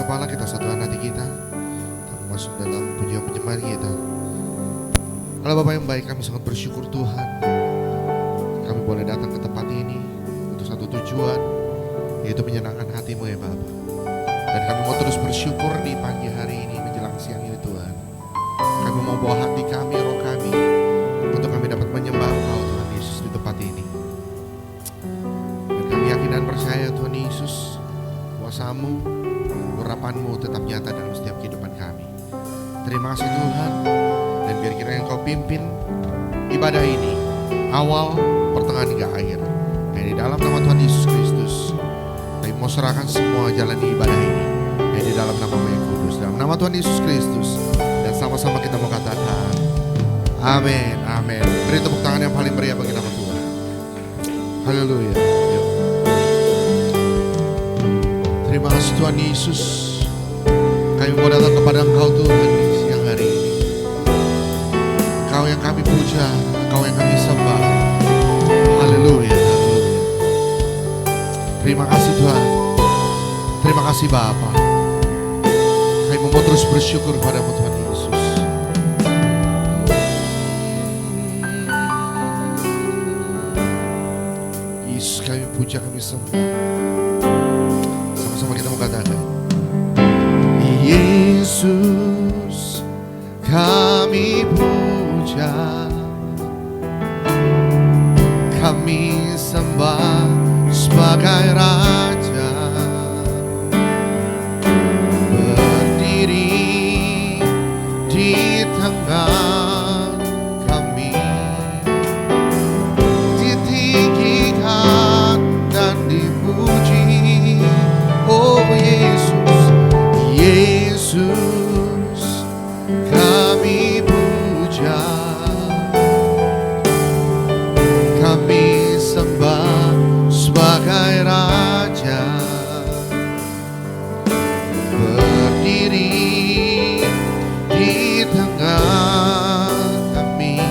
kepala, kita satukan hati kita, kita masuk dalam pujian penyembahan kita. Allah Bapa yang baik, kami sangat bersyukur Tuhan, kami boleh datang ke tempat ini untuk satu tujuan, yaitu menyenangkan hati-Mu ya Bapa. Dan kami mau terus bersyukur di pagi hari ini menjelang siang ini Tuhan. Kami mau bawa hati kami, roh kami, untuk kami dapat menyembah Engkau Tuhan Yesus di tempat ini. Dan kami yakin dan percaya Tuhan Yesus, kuasa-Mu, urapan-Mu tetap nyata dalam setiap kehidupan kami. Terima kasih Tuhan, dan biar kiranya Engkau pimpin ibadah ini, awal, pertengahan hingga akhir. Dan di dalam nama Tuhan Yesus Kristus, kami mau serahkan semua jalani ibadah ini, dan di dalam nama-Mu yang kudus, dalam nama Tuhan Yesus Kristus. Dan sama-sama kita mau katakan amin, amin. Beri tepuk tangan yang paling meriah bagi nama Tuhan. Haleluya. Terima kasih Tuhan Yesus, kami mau datang kepada Engkau Tuhan di siang hari ini. Engkau yang kami puja, Engkau yang kami sembah. Haleluya, haleluya. Terima kasih Tuhan, terima kasih Bapa. Kami mau terus bersyukur kepada-Mu Tuhan Yesus. Yesus kami puja, kami sembah. Sama-sama kita mau katakan, Yesus kami puja, kami sembah sebagai Raja, berdiri di tengah kami, ditinggikan dan dipuji. Oh Yesus, Yesus kami puja, kami sembah sebagai Raja, berdiri di tengah kami,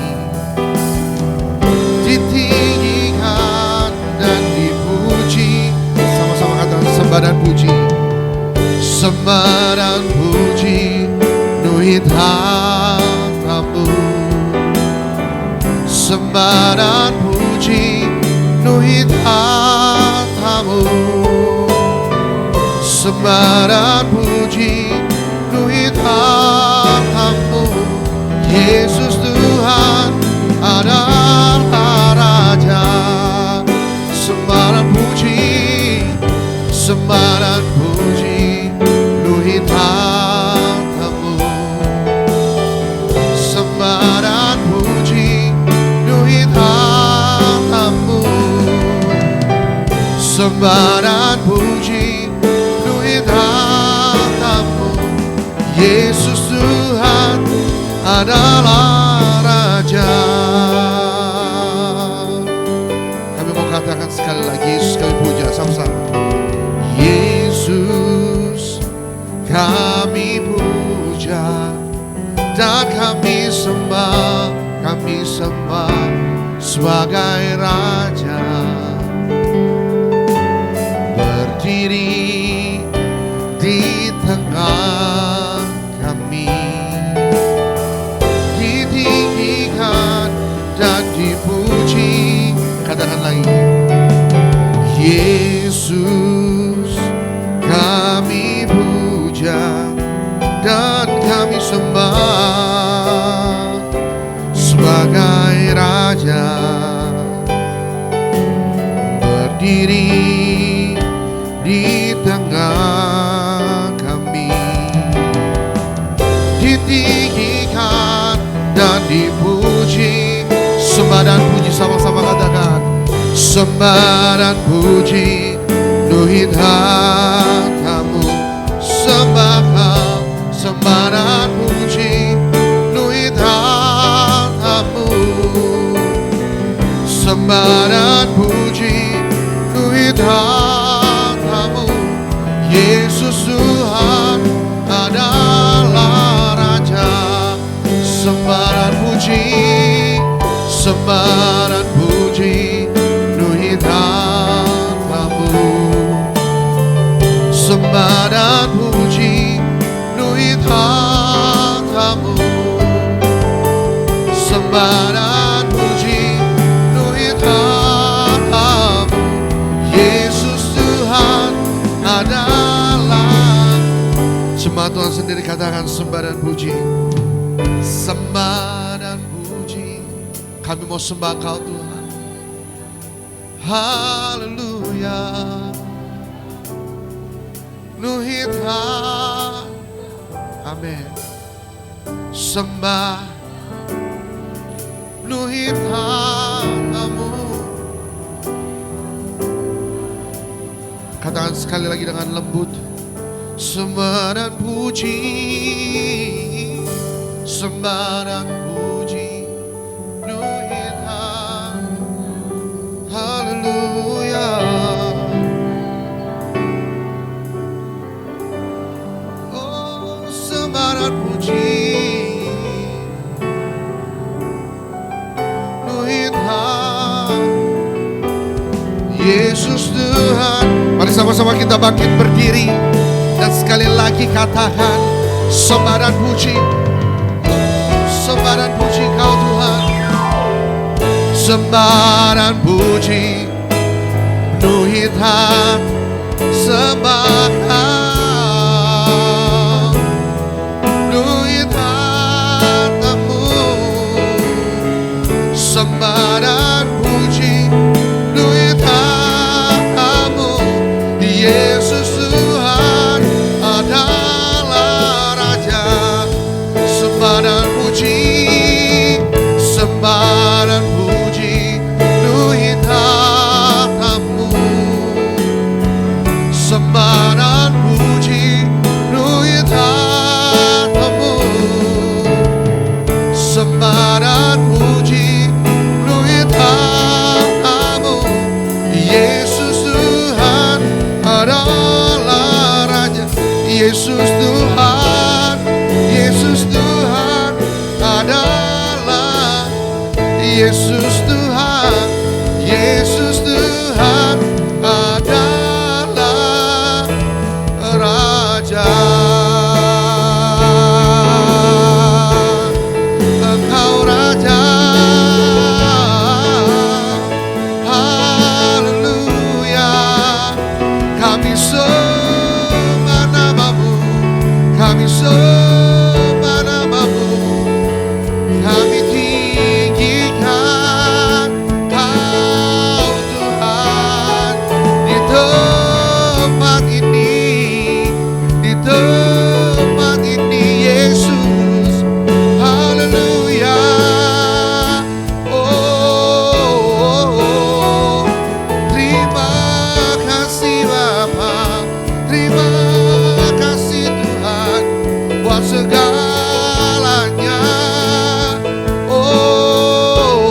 ditinggikan dan dipuji. Sama-sama katakan sembah dan puji. Sembah dan puji nuhit hatamu, sembah dan puji nuhit hatamu, sembah dan puji nuhit hatamu. Yesus Tuhan adalah Raja. Sembah dan puji, sembah dan puji nuhit hatamu, sembah dan puji nuhit hatamu, sembah dan puji nuhit hatamu. Yesus Tuhan adalah Raja. Kami mau katakan sekali lagi, Yesus kami puja sama-sama. Yesus kami puja dan kami sembah sebagai Raja, berdiri di tengah kami, ditinggikan dan dipuji. Katakan lagi, Yesus kami puja dan kami sembah sebagai Raja, berdiri di tengah kami, ditinggikan dan dipuji. Sembah dan puji, sama-sama katakan, sembah dan puji nuhit hatamu, sembah dan puji nuhit hatamu, sembah dan puji nuhit hatamu. Yesus Tuhan adalah Raja. Sembah dan puji, sembah dan puji nuhit hatamu, sembah dan puji sembah dan puji penuh hitam-Mu. Yesus Tuhan adalah. Sembah Tuhan sendiri, katakan sembah dan puji. Sembah dan puji, kami mau sembah Kau Tuhan. Haleluya. Penuh hitam. Amin. Sembah penuh hitam-Mu. Katakan sekali lagi dengan lembut. Sembah dan puji, sembah dan puji penuh hitam. Haleluya. Oh, sembah dan puji penuh hitam. Yesus Tuhan. Mari sama-sama kita bangkit berdiri dan sekali lagi katakan sembah dan puji. Sembah dan puji Kau Tuhan. Sembah dan puji penuh hitam. Sembah Kau penuh hitam-Mu. Sembah dan puji penuh hitam-Mu. Yesus Tuhan adalah Raja. Sembah dan puji, sembah dan puji penuh hitam-Mu. Sembah dan puji penuh hitam-Mu. Sembah dan puji penuh hitam-Mu. Yesus Tuhan adalah Raja. Yesus Tuhan, Yesus Tuhan adalah. Yesus Tuhan, Yesus Tuhan adalah Raja. Engkau Raja. Haleluya. Kami sembah nama-Mu, kami sembah nama-Mu, kami tinggikan Kau Tuhan di tempat ini, di tempat ini Yesus. Haleluya. Oh, terima kasih Bapa, terima kasih Tuhan buat segalanya. Oh,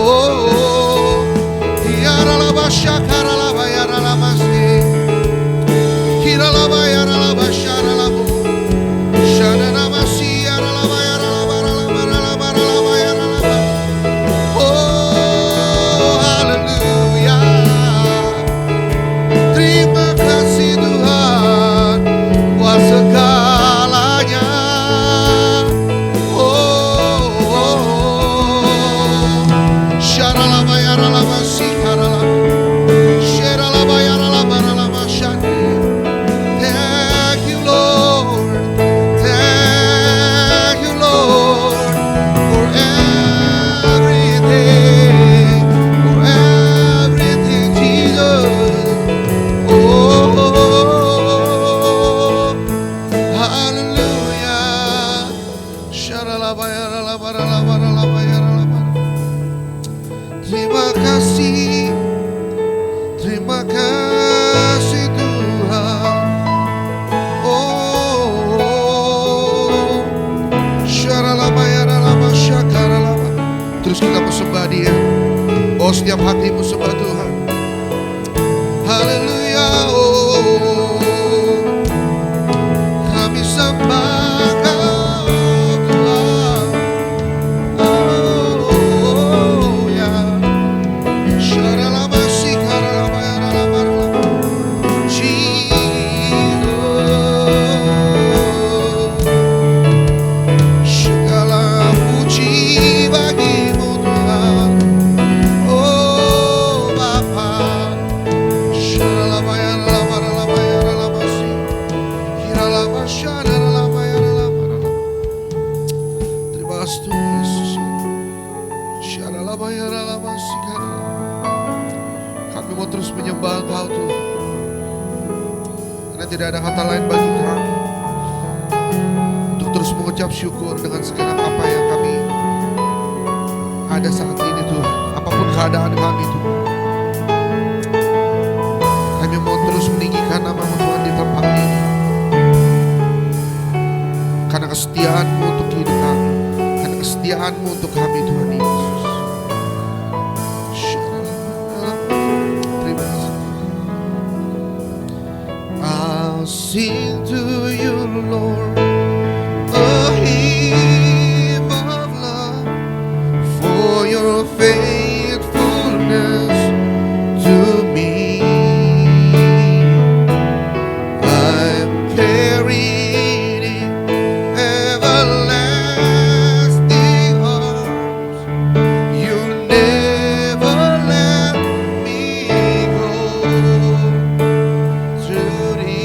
yaralaba syakaralaba yaralamasi, kiralaba yaralaba syaralabu, syaranamasi yaralaba yaralaba yaralaba yaralaba yaralaba. Oh, haleluya. Terima kasih Tuhan buat segalanya. Syaralaba yaralaba sikaralaba, syaralaba yaralaba yaralaba syadi. Thank you Lord, thank you Lord for everything, Jesus. Oh, hallelujah. Syaralaba yaralaba yaralaba yaralaba yaralaba. Terima kasih Tuhan. Oh, syaralaba yaralaba syakaralaba. Terus kita sembah Dia. Oh, setiap hatimu sembah Tuhan. Haleluya. Oh, kami sembah Kau Tuhan. Oh, ya. Syaralaba sikaralaba yaralaba yaralaba. Jesus. Segala puji bagi-Mu Tuhan. Terima kasih Tuhan Yesus. Kami mau terus menyembah Engkau Tuhan, karena tidak ada kata lain bagi kami untuk terus mengucap syukur dengan segenap apa yang kami ada saat ini Tuhan. Apapun keadaan kami Tuhan, kami mau terus meninggikan nama-Mu Tuhan di tempat ini, karena kesetiaan-Mu untuk hidup kami, karena kesetiaan-Mu untuk kami Tuhan Yesus. Terima kasih. I'll sing to you Lord a hymn of love for your faithfulness to me. I'm carried in everlasting arms. You never let me go. To the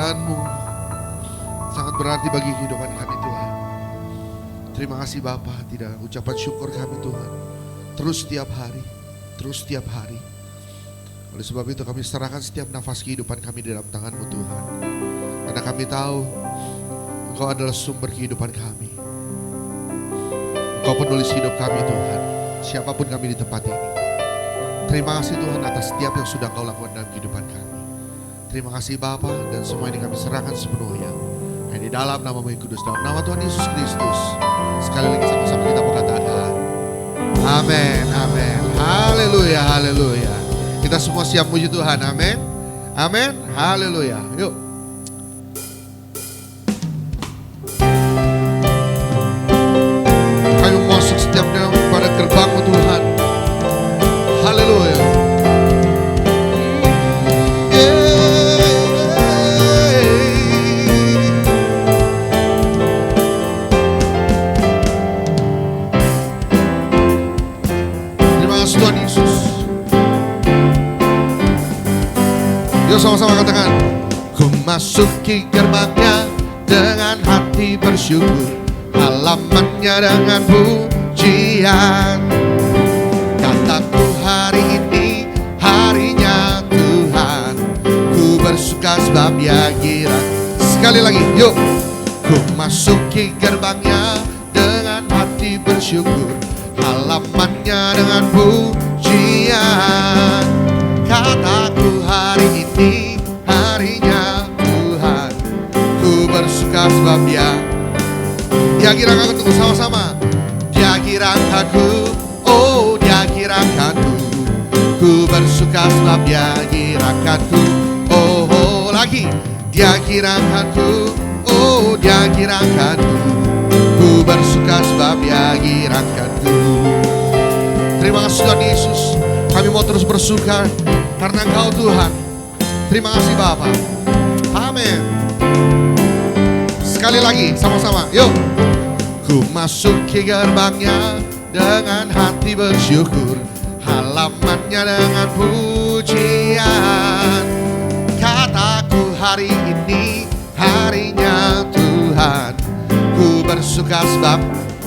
Kebaikan-Mu sangat berarti bagi kehidupan kami Tuhan. Terima kasih Bapa, tidak ucapan syukur kami Tuhan. Terus setiap hari. Oleh sebab itu kami serahkan setiap nafas kehidupan kami di dalam tangan-Mu Tuhan. Karena kami tahu Engkau adalah sumber kehidupan kami. Engkau penulis hidup kami Tuhan, siapapun kami di tempat ini. Terima kasih Tuhan atas setiap yang sudah Engkau lakukan dalam kehidupan kami. Terima kasih Bapa, dan semua ini kami serahkan sepenuhnya hanya di dalam nama-Mu yang kudus, dalam nama Tuhan Yesus Kristus. Sekali lagi sama-sama kita berkatakan amin, amin, haleluya, haleluya. Kita semua siap puji Tuhan, amin, amin, haleluya. Yuk. Kami masuk setiap dalam pada gerbang-Mu Tuhan. Haleluya. Terima kasih Tuhan Yesus. Yuk sama-sama katakan, ku masuki gerbangnya dengan hati bersyukur, halamannya dengan pujian. Kataku hari ini harinya Tuhan, ku bersuka sebab Dia girang. Sekali lagi, yuk. Ku masuki gerbangnya dengan hati bersyukur, halamannya dengan pujian. Kataku hari ini harinya Tuhan, ku bersuka sebab Dia girangkan. Tunggu sama-sama. Dia girangkanku, oh Dia girangkanku, ku bersuka sebab Dia girangkanku. Oh, oh lagi. Dia girangkanku, oh Dia girangkanku, ku bersuka sebab Dia girangkanku. Terima kasih Tuhan Yesus. Kami mau terus bersuka karena Engkau Tuhan. Terima kasih Bapa. Amin. Sekali lagi sama-sama, yuk. Ku masuki gerbangnya dengan hati bersyukur, halamannya dengan pujian. Kataku hari ini harinya Tuhan, ku bersuka sebab.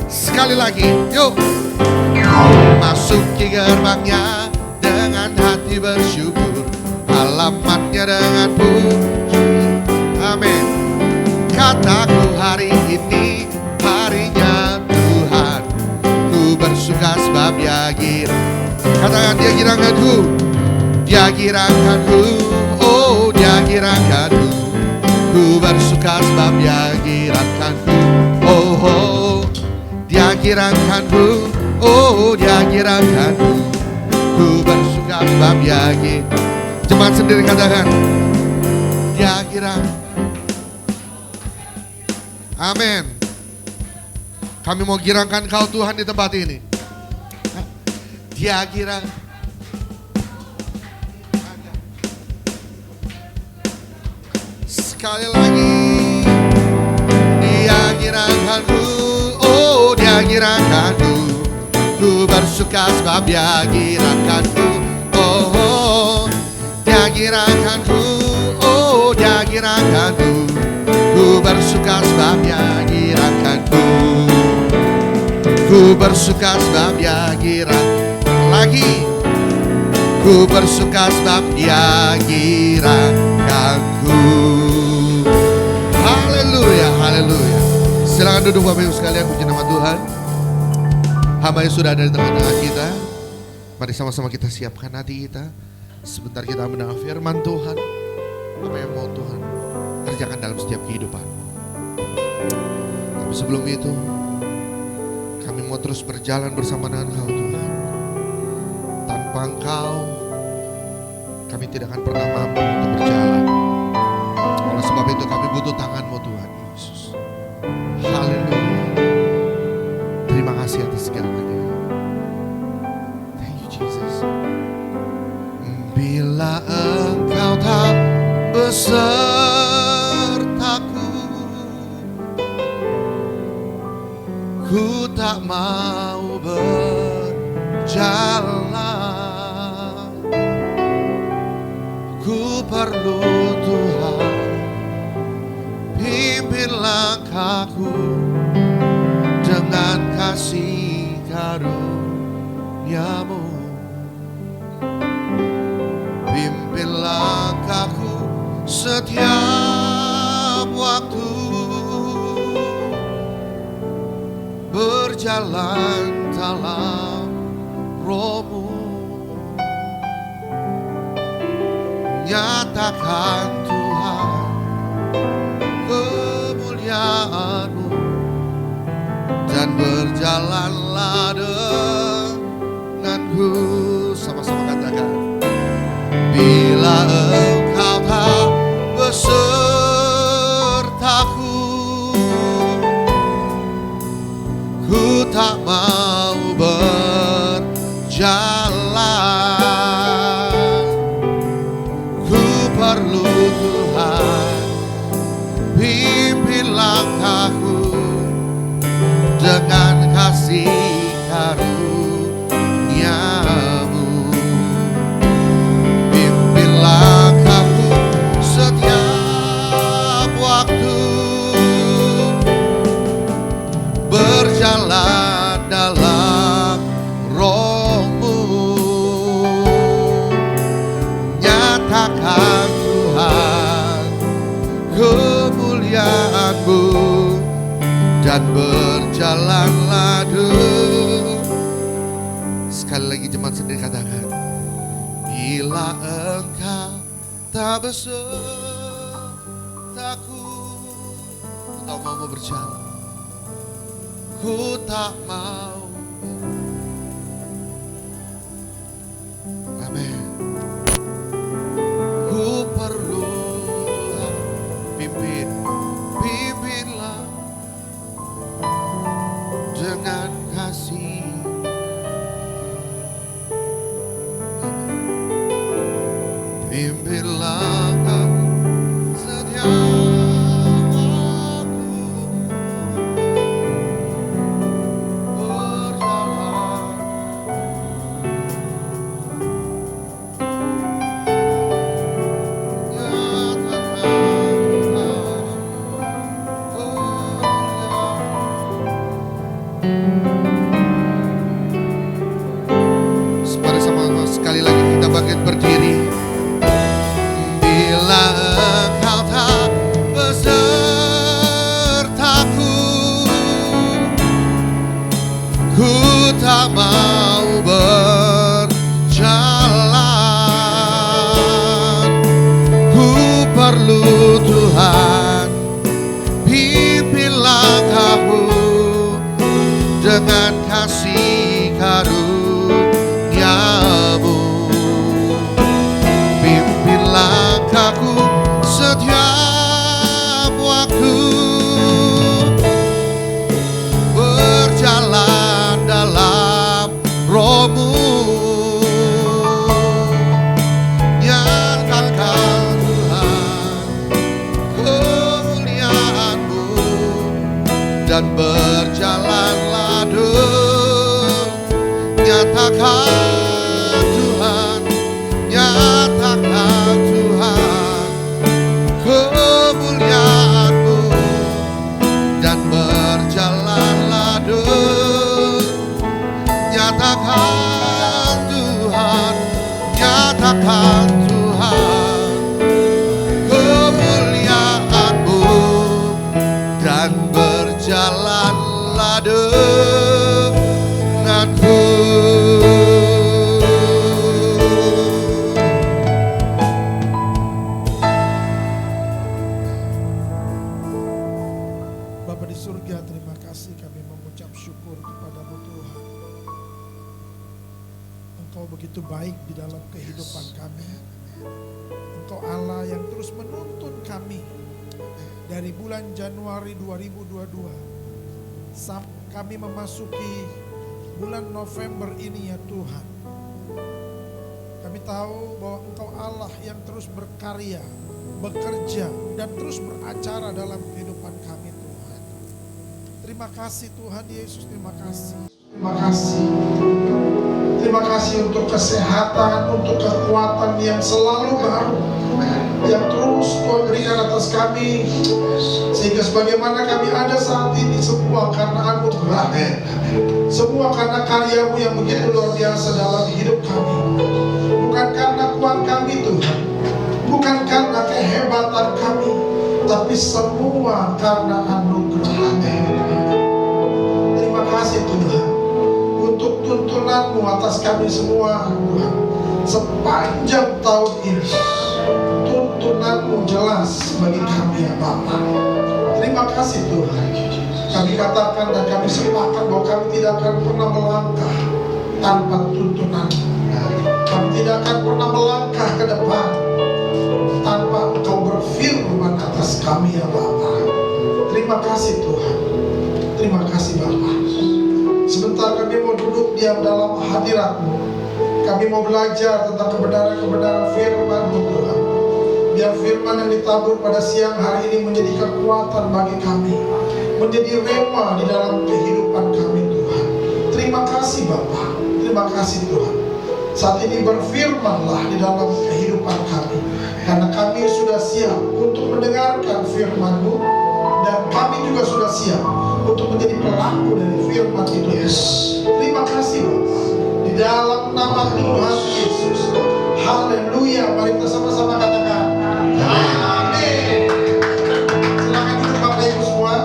Sekali lagi, yuk. Masuki gerbangnya dengan hati bersyukur, halamannya dengan pujian. Amin. Kataku hari ini harinya Tuhan, ku bersuka sebab Dia girang. Katakan, Dia girangkanku, Dia girangkanku, oh Dia girangkanku, ku bersuka sebab Dia girangkanku. Oh, oh Dia girangkanku, oh Dia girangkanku, ku bersuka sebab Dia girang. Jemaat sendiri katakan, Dia girang. Amin. Kami mau girangkan Kau Tuhan di tempat ini. Dia girang. Sekali lagi. Dia girangkanku, oh Dia girangkanku, ku bersuka sebab Dia girangkanku. Oh, oh Dia girangkanku, oh Dia girangkanku, ku bersuka sebab Dia girangkanku. Ku bersuka sebab Dia girang. Lagi. Ku bersuka sebab Dia girangkanku. Haleluya, haleluya. Silakan duduk Bapak Ibu sekalian, puji nama Tuhan. Hamba yang sudah ada di tengah-tengah kita, mari sama-sama kita siapkan hati kita. Sebentar kita mendengar firman Tuhan. Apa yang mau Tuhan kerjakan dalam setiap kehidupan. Tapi sebelum itu, kami mau terus berjalan bersama dengan Kau Tuhan. Tanpa Engkau, kami tidak akan pernah mampu untuk berjalan. Oleh sebab itu kami butuh tangan-Mu Tuhan Yesus. Haleluya. Terima kasih atas segalanya. Thank you Jesus. Bila Engkau tak besertaku, ku tak mau berjalan. Ku perlu Tuhan pimpin langkahku dengan kasih karunia-Mu. Pimpin langkahku setiap waktu, berjalan dalam Roh-Mu. Nyatakan Tuhan kemuliaan-Mu, dan berjalanlah denganku. Sama-sama katakan, bila Engkau tak besertaku, ku tak mau berjalan. Ku perlu Tuhan, pimpin langkahku dengan kasih karunia-Mu. Pimpin langkahku setiap waktu, berjalan dalam Roh-Mu. Nyatakan Tuhan kemuliaan-Mu, dan berjalanlah sekali lagi jemaat sendiri katakan, bila Engkau tak besertaku, ku tak mau berjalan, ku tak mau. Amin. Ku perlu Tuhan, pimpinlah dengan kasih. Pimpinlah aku setiap waktu, berjalan. Mari sama-sama sekali lagi kita bangkit berdiri. Bila Engkau tak besertaku, ku tak mau berjalan. Ku perlu Tuhan, pimpin langkahku dengan kasih karunia-Mu. Pimpin langkahku setiap waktu, berjalan dalam Roh-Mu. Nyatakan Tuhan kemuliaan-Mu, dan berjalanlah nyatakan Tuhan, nyatakan Tuhan kemuliaan-Mu, dan berjalanlah nyatakan Tuhan, nyatakan Tuhan kemuliaan-Mu, dan berjalanlah denganku. Bapa di surga, terima kasih kami mengucap syukur kepada-Mu Tuhan. Engkau begitu baik di dalam kehidupan kami. Engkau Allah yang terus menuntun kami dari bulan Januari 2022 sampai kami memasuki bulan November ini ya Tuhan. Kami tahu bahwa Engkau Allah yang terus berkarya, bekerja, dan terus beracara dalam kehidupan kami Tuhan. Terima kasih Tuhan Yesus, terima kasih. Terima kasih. Terima kasih untuk kesehatan, untuk kekuatan yang selalu baru. yang terus Tuhan berikan atas kami, sehingga sebagaimana kami ada saat ini semua karena anugerah, semua karena karya-Mu yang begitu luar biasa dalam hidup kami. Bukan karena kuat kami Tuhan, bukan karena kehebatan kami, tapi semua karena anugerah-Mu. Terima kasih Tuhan untuk tuntunan-Mu atas kami semua Tuhan. Sepanjang tahun ini tuntunan-Mu jelas bagi kami ya Bapa. Terima kasih Tuhan. Kami katakan dan kami sepakat bahwa kami tidak akan pernah melangkah tanpa tuntunan-Mu. Kami tidak akan pernah melangkah ke depan tanpa Engkau berfirman atas kami ya Bapa. Terima kasih Tuhan. Terima kasih Bapa. Sebentar kami mau duduk diam dalam hadirat-Mu. Kami mau belajar tentang kebenaran-kebenaran firman-Mu Tuhan. Biar firman yang ditabur pada siang hari ini menjadi kekuatan bagi kami, menjadi rema di dalam kehidupan kami Tuhan. Terima kasih Bapa. Terima kasih Tuhan. Saat ini berfirmanlah di dalam kehidupan kami, karena kami sudah siap untuk mendengarkan firman-Mu, dan kami juga sudah siap untuk menjadi pelaku dari firman itu. Terima kasih Bapa. Di dalam nama Tuhan Yesus. Haleluya. Mari kita sama-sama katakan amin. Silakan duduk Bapak Ibu semua.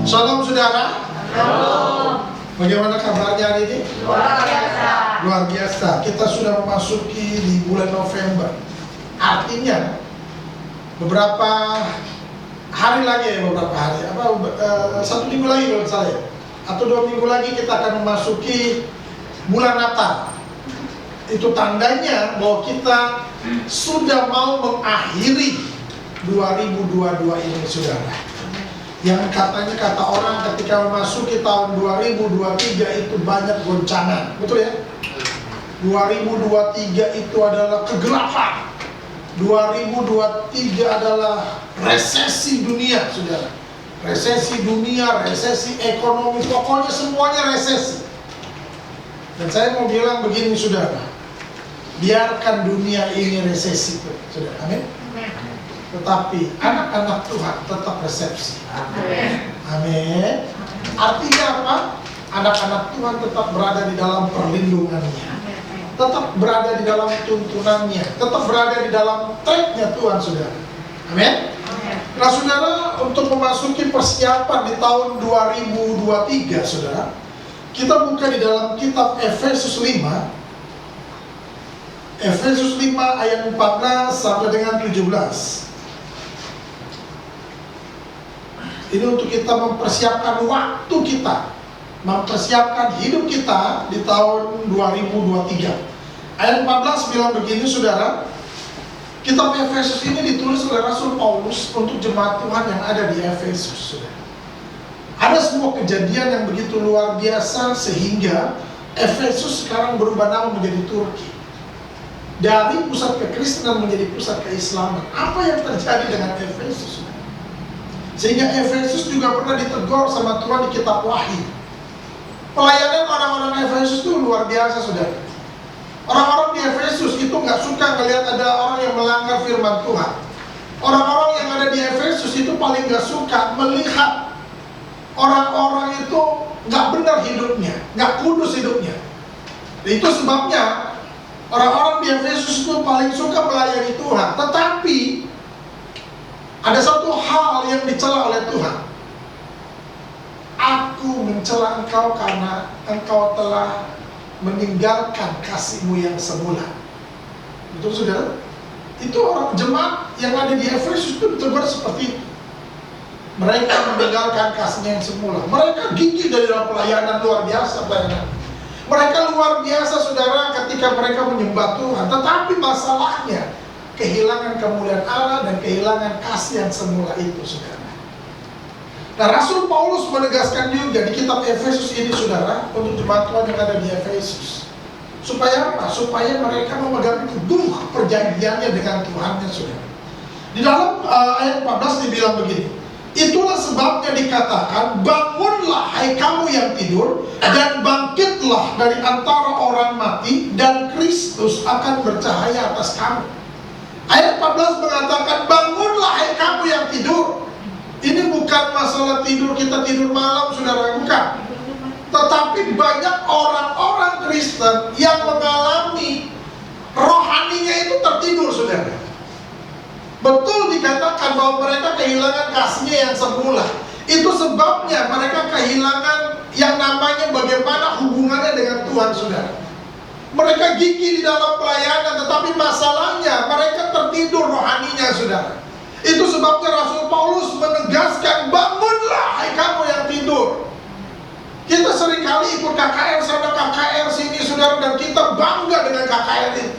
Shalom saudara. Shalom. Bagaimana kabarnya hari ini? Luar biasa. Luar biasa. Kita sudah memasuki di bulan November. Artinya beberapa hari lagi ya, satu minggu lagi kalau saya, atau 2 minggu lagi kita akan memasuki bulan Natal. Itu tandanya bahwa kita sudah mau mengakhiri 2022 ini saudara. Yang katanya kata orang ketika memasuki tahun 2023 itu banyak goncangan, betul ya? 2023 itu adalah kegelapan. 2023 adalah resesi dunia, saudara. Resesi dunia, resesi ekonomi, pokoknya semuanya resesi. Dan saya mau bilang begini, saudara. Biarkan dunia ini resesi, saudara. Amin. Tetapi anak-anak Tuhan tetap resepsi. Amin. Artinya apa? Anak-anak Tuhan tetap berada di dalam perlindungannya, tetap berada di dalam tuntunannya, tetap berada di dalam tracknya Tuhan, saudara. Amin. Nah saudara, untuk memasuki persiapan di tahun 2023 saudara, kita buka di dalam kitab Efesus 5. Efesus 5 ayat 14 sampai dengan 17. Ini untuk kita mempersiapkan waktu kita, mempersiapkan hidup kita di tahun 2023. Ayat 14 bilang begini saudara. Kitab Efesus ini ditulis oleh Rasul Paulus untuk jemaat Tuhan yang ada di Efesus, saudara. Ada sebuah kejadian yang begitu luar biasa sehingga Efesus sekarang berubah nama menjadi Turki. Dari pusat kekristenan menjadi pusat keislaman. Apa yang terjadi dengan Efesus? Sehingga Efesus juga pernah ditegur sama Tuhan di kitab Wahyu. Pelayanan orang-orang Efesus itu luar biasa, saudara. Orang-orang di Efesus itu nggak suka ngelihat ada orang yang melanggar firman Tuhan. Orang-orang yang ada di Efesus itu paling nggak suka melihat orang-orang itu nggak benar hidupnya, nggak kudus hidupnya. Itu sebabnya orang-orang di Efesus itu paling suka melayani Tuhan. Tetapi ada satu hal yang dicela oleh Tuhan. Aku mencela engkau karena engkau telah meninggalkan kasih-Mu yang semula. Betul saudara? Itu orang jemaat yang ada di Efesus itu ditegur seperti itu. Mereka meninggalkan kasihnya yang semula. Mereka gigih dari dalam pelayanan, luar biasa pelayanan. Mereka luar biasa saudara ketika mereka menyembah Tuhan. Tetapi masalahnya kehilangan kemuliaan Allah dan kehilangan kasih yang semula itu saudara. Nah, Rasul Paulus menegaskan juga di kitab Efesus ini saudara, untuk jemaat Tuhan yang ada di Efesus. Supaya apa? Supaya mereka memegang teguh perjanjiannya dengan Tuhannya saudara. Di dalam ayat 14 dibilang begini. Itulah sebabnya dikatakan, bangunlah hai kamu yang tidur, dan bangkitlah bangkitlah dari antara orang mati dan Kristus akan bercahaya atas kamu. Ayat 14 mengatakan, bangunlah hai kamu yang tidur. Ini bukan masalah tidur, kita tidur malam, saudara, bukan. Tetapi banyak orang-orang Kristen yang mengalami rohaninya itu tertidur, saudara. Betul dikatakan bahwa mereka kehilangan kasihnya yang semula. Itu sebabnya mereka kehilangan yang namanya bagaimana hubungannya dengan Tuhan, saudara. Mereka gigih di dalam pelayanan, tetapi masalahnya mereka tertidur rohaninya, saudara. Itu sebabnya Rasul Paulus menegaskan, bangunlah hai kamu yang tidur. Kita seringkali ikut KKR sana, KKR sini, saudara, dan kita bangga dengan KKR itu.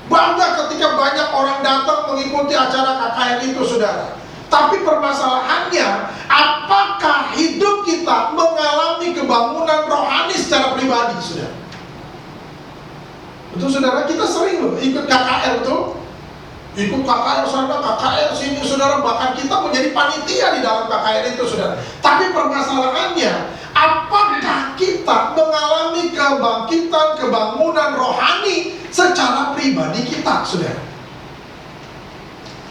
Bangga ketika banyak orang datang mengikuti acara KKR itu, saudara. Tapi permasalahannya, apakah hidup kita mengalami kebangunan rohani secara pribadi, saudara? Betul, saudara, kita sering loh ikut KKR, betul? Ikut KKR sana, KKR sini, saudara. Bahkan kita menjadi panitia di dalam KKR itu, saudara. Tapi permasalahannya, apakah kita mengalami kebangkitan, kebangunan rohani secara pribadi kita, saudara?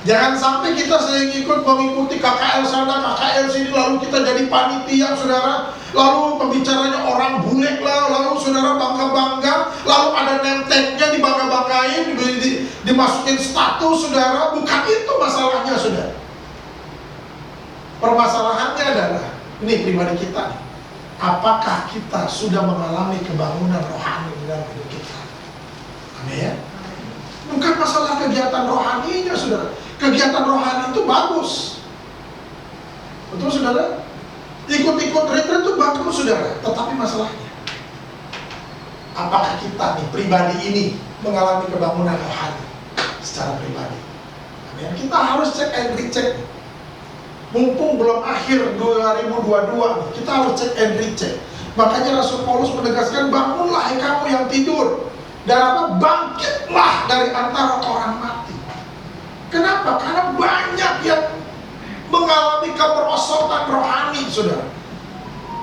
Jangan sampai kita sering ikut mengikuti KKR sana, KKR sini, lalu kita jadi panitia, saudara. Lalu pembicaranya orang bule lah, lalu saudara bangga-bangga, lalu ada nemteknya dibangga-banggain, dimasukin status, saudara. Bukan itu masalahnya, saudara. Permasalahannya adalah, ini pribadi kita nih. Apakah kita sudah mengalami kebangunan rohani dalam hidup kita? Amin. Bukan masalah kegiatan rohaninya, saudara. Kegiatan rohani itu bagus. Betul, saudara? Ikut-ikut retret itu bagus, saudara. Tetapi masalahnya, apakah kita nih, pribadi ini, mengalami kebangunan rohani secara pribadi? Amin. Kita harus cek and recheck. Mumpung belum akhir 2022 nih, kita harus cek and recheck. Makanya Rasul Paulus menegaskan, bangunlah hai kamu yang tidur, dan apa? Bangkitlah dari antara orang mati. Kenapa? Karena banyak yang mengalami kemerosotan rohani, saudara.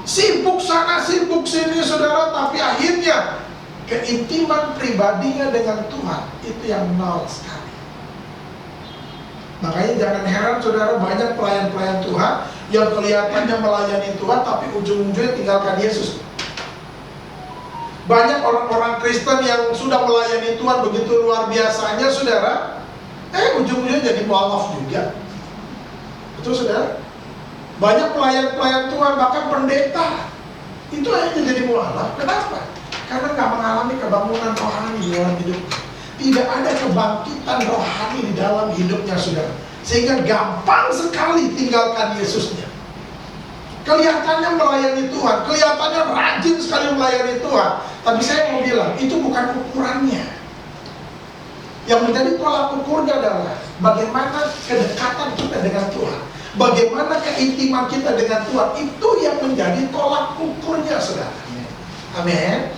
Sibuk sana, sibuk sini, saudara. Tapi akhirnya keintiman pribadinya dengan Tuhan itu yang nol sekali. Makanya jangan heran, saudara, banyak pelayan-pelayan Tuhan yang kelihatannya melayani Tuhan, tapi ujung-ujungnya tinggalkan Yesus. Banyak orang-orang Kristen yang sudah melayani Tuhan begitu luar biasanya, saudara, ujung-ujungnya jadi mualaf juga. Betul, saudara? Banyak pelayan-pelayan Tuhan, bahkan pendeta, itu aja jadi mualaf. Kenapa? Karena nggak mengalami kebangunan rohani di dalam hidupnya. Tidak ada kebangkitan rohani di dalam hidupnya, saudara. Sehingga gampang sekali tinggalkan Yesusnya. Kelihatannya melayani Tuhan, kelihatannya rajin sekali melayani Tuhan. Tapi saya mau bilang, itu bukan ukurannya. Yang menjadi tolak ukurnya adalah bagaimana kedekatan kita dengan Tuhan, bagaimana keintiman kita dengan Tuhan. Itu yang menjadi tolak ukurnya, saudara. Amin.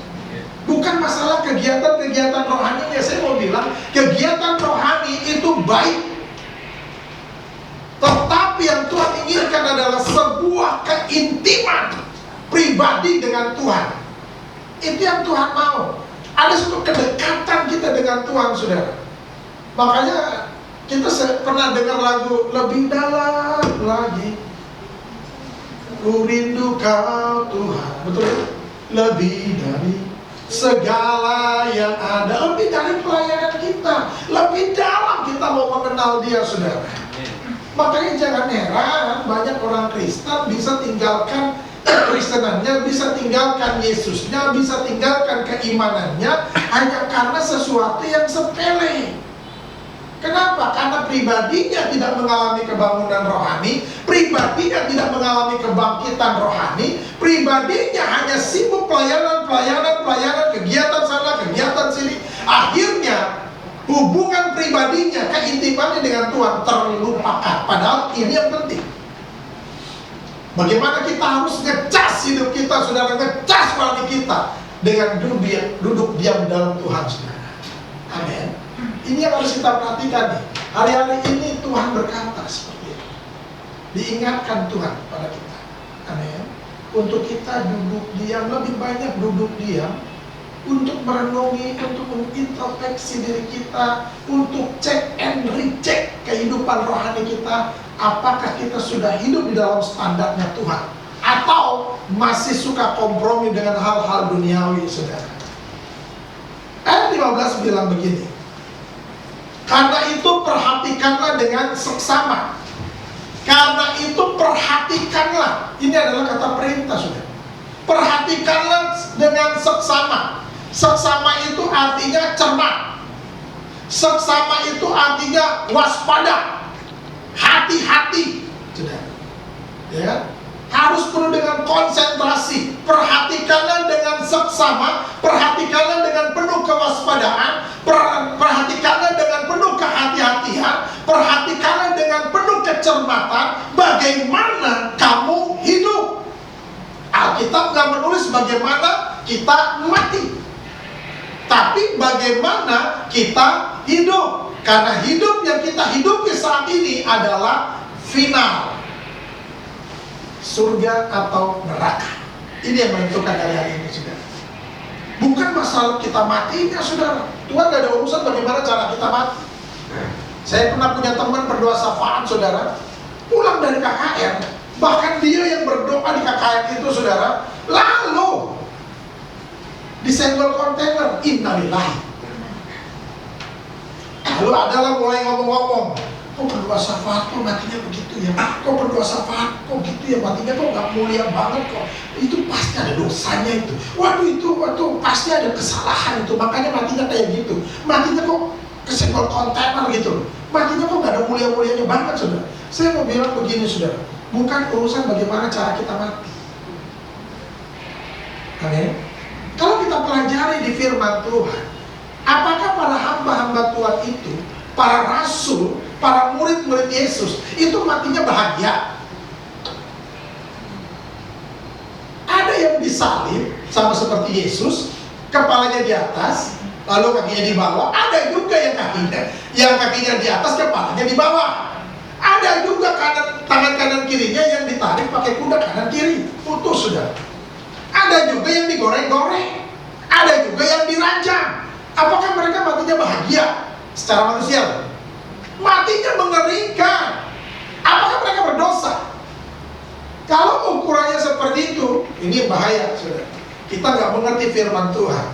Bukan masalah kegiatan-kegiatan rohaninya. Saya mau bilang, kegiatan rohani itu baik. Tetapi yang Tuhan inginkan adalah sebuah keintiman pribadi dengan Tuhan. Itu yang Tuhan mau. Ada suatu kedekatan kita dengan Tuhan, saudara. Makanya kita pernah dengar lagu lebih dalam lagi, ku rindu kau Tuhan. Betul? Lebih dari segala yang ada, lebih dari pelayanan kita, lebih dalam kita mau mengenal Dia, saudara. Makanya jangan heran banyak orang Kristen bisa tinggalkan kekristenannya, bisa tinggalkan Yesusnya, bisa tinggalkan keimanannya hanya karena sesuatu yang sepele. Kenapa? Karena pribadinya tidak mengalami kebangunan rohani, pribadinya tidak mengalami kebangkitan rohani, pribadinya hanya sibuk pelayanan, kegiatan sana, kegiatan sini. Akhirnya hubungan pribadinya, keintimannya dengan Tuhan terlupakan. Padahal ini yang penting. Bagaimana kita harus ngecas hidup kita, saudara, ngecas rohani kita dengan duduk diam dalam Tuhan, saudara. Amin. Ini yang harus kita perhatikan nih. Hari-hari ini Tuhan berkata seperti ini. Diingatkan Tuhan pada kita. Amin. untuk kita duduk diam, lebih banyak duduk diam, untuk merenungi, untuk mengintrospeksi diri kita, untuk cek and recheck kehidupan rohani kita. Apakah kita sudah hidup di dalam standarnya Tuhan, atau masih suka kompromi dengan hal-hal duniawi, saudara? Ayat 15 bilang begini, karena itu perhatikanlah dengan seksama. Karena itu perhatikanlah. Ini adalah kata perintah, saudara. Perhatikanlah dengan seksama. Seksama itu artinya cermat. Seksama itu artinya waspada, hati-hati, saudara. Ya, harus penuh dengan konsentrasi. Perhatikanlah dengan seksama, perhatikanlah dengan penuh kewaspadaan, perhatikanlah dengan penuh kehati-hatian, perhatikanlah dengan penuh kecermatan bagaimana kamu hidup. Alkitab nggak menulis bagaimana kita mati, tapi bagaimana kita hidup. Karena hidup yang kita hidupi saat ini adalah final, surga atau neraka. Ini yang menentukan dari hari ini, saudara. Bukan masalah kita matinya, saudara. Tuhan gak ada urusan bagaimana cara kita mati. Saya pernah punya teman berdoa syafaat, saudara. Pulang dari KKR, bahkan dia yang berdoa di KKR itu, saudara, lalu disenggol kontainer, innalillahi. Lalu adalah mulai ngomong-ngomong, kok berdoa syafaat kok matinya begitu ya? Kok berdoa syafaat kok gitu ya matinya, kok gak mulia banget kok? Itu pasti ada dosanya itu. Waduh, pasti ada kesalahan itu. Makanya matinya kayak gitu. Matinya kok kesenggol kontainer gitu. Matinya kok gak ada mulia-mulianya banget, saudara. Saya mau bilang begini, saudara. Bukan urusan bagaimana cara kita mati. Amin. Kalau kita pelajari di firman Tuhan, apakah para hamba-hamba Tuhan itu, para rasul, para murid-murid Yesus, itu matinya bahagia? Ada yang disalib sama seperti Yesus, kepalanya di atas, lalu kakinya di bawah. Ada juga yang kakinya di atas, kepalanya di bawah. Ada juga tangan kanan kirinya yang ditarik pakai kuda kanan kiri, putus, sudah. Ada juga yang digoreng-goreng, ada juga yang dirajam. Apakah mereka matinya bahagia secara manusia? Matinya mengerikan. Apakah mereka berdosa? Kalau ukurannya seperti itu, ini bahaya, saudara. Kita nggak mengerti firman Tuhan,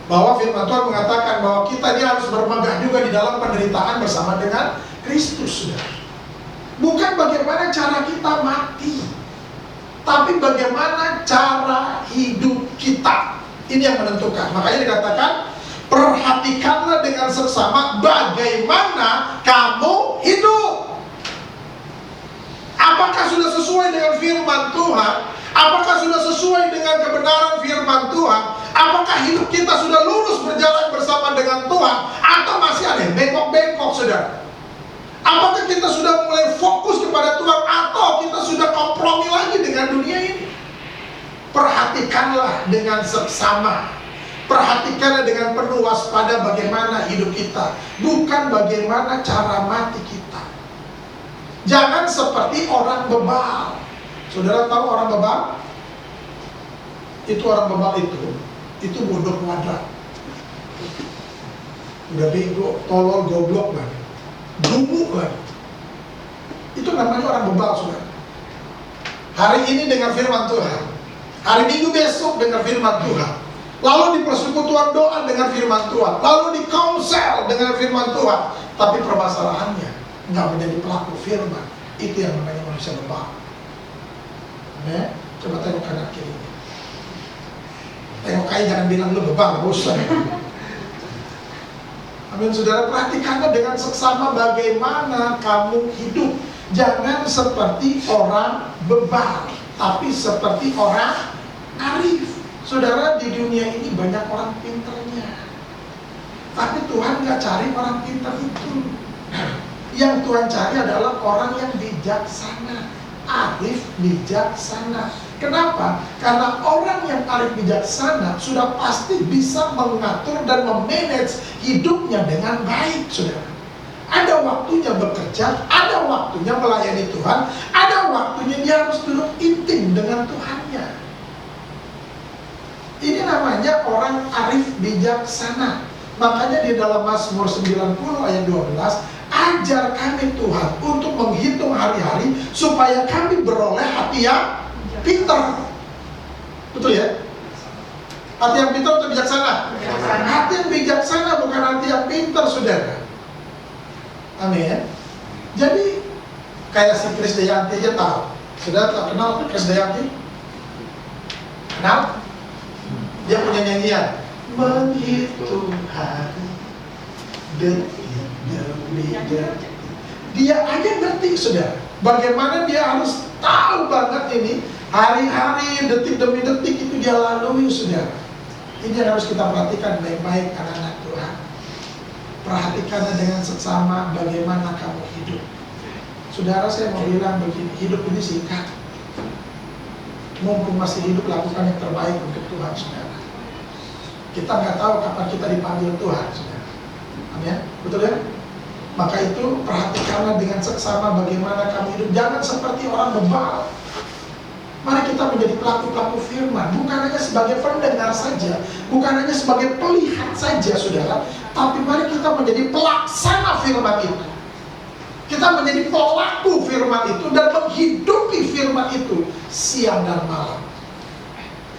bahwa firman Tuhan mengatakan bahwa kita ini harus bermegah juga di dalam penderitaan bersama dengan Kristus, saudara. Bukan bagaimana cara kita mati, tapi bagaimana cara hidup kita. Ini yang menentukan. Makanya dikatakan, perhatikanlah dengan seksama bagaimana kamu hidup. Apakah sudah sesuai dengan firman Tuhan? Apakah sudah sesuai dengan kebenaran firman Tuhan? Apakah hidup kita sudah lurus berjalan bersama dengan Tuhan? Atau masih ada yang bengkok-bengkok, saudara? Apakah kita sudah mulai fokus kepada Tuhan, atau kita sudah kompromi lagi dengan dunia ini? Perhatikanlah dengan seksama. Perhatikanlah dengan penuh waspada bagaimana hidup kita, bukan bagaimana cara mati kita. Jangan seperti orang bebal. Saudara tahu orang bebal? Itu orang bebal itu bodoh kuadrat. Udah bego, tolol, goblok lah, gemuk lah. Itu namanya orang bebal, saudara. Hari ini dengan firman Tuhan, hari Minggu besok dengan firman Tuhan, lalu di persekutuan doa dengan firman Tuhan, lalu di konsel dengan firman Tuhan. Tapi permasalahannya nggak menjadi pelaku firman. Itu yang namanya manusia bebal. Coba tengok kanan kiri. Tengok kayak, jangan bilang lu bebal, bosan. Amin, saudara. Perhatikanlah dengan seksama bagaimana kamu hidup. Jangan seperti orang bebal, tapi seperti orang arif. Saudara, di dunia ini banyak orang pinternya, tapi Tuhan gak cari orang pinter itu. Yang Tuhan cari adalah orang yang bijaksana, arif bijaksana. Kenapa? Karena orang yang arif bijaksana sudah pasti bisa mengatur dan memanage hidupnya dengan baik, saudara. Ada waktunya bekerja, ada waktunya melayani Tuhan, ada waktunya dia harus duduk intim dengan Tuhannya. namanya orang arif bijaksana. Makanya di dalam Mazmur 90 ayat 12, ajar kami Tuhan untuk menghitung hari-hari supaya kami beroleh hati yang pintar. Betul ya? Hati yang pintar atau bijaksana? Bijaksana. Hati yang bijaksana bukan hati yang pintar, saudara. Amin. Jadi kayak si Krisdayanti aja tahu. Saudara tak kenal Krisdayanti? Kenal? Dia punya nyanyian, menghitung hari, detik demi detik. Dia aja ngerti, saudara, bagaimana dia harus tahu banget ini hari-hari, detik demi detik itu dia lalui, saudara. Ini yang harus kita perhatikan baik-baik, anak-anak Tuhan. Perhatikanlah dengan seksama bagaimana kamu hidup. Saudara, saya mau bilang begini, hidup ini singkat. Mumpung masih hidup, lakukan yang terbaik untuk Tuhan, saudara. Kita nggak tahu kapan kita dipanggil Tuhan, saudara. Amin, betul ya? Maka itu perhatikanlah dengan seksama bagaimana kamu hidup. Jangan seperti orang bebal. Mari kita menjadi pelaku-pelaku firman, bukan hanya sebagai pendengar saja, bukan hanya sebagai pelihat saja, saudara, tapi mari kita menjadi pelaksana firman itu. Kita menjadi pelaku firman itu dan menghidupi firman itu siang dan malam.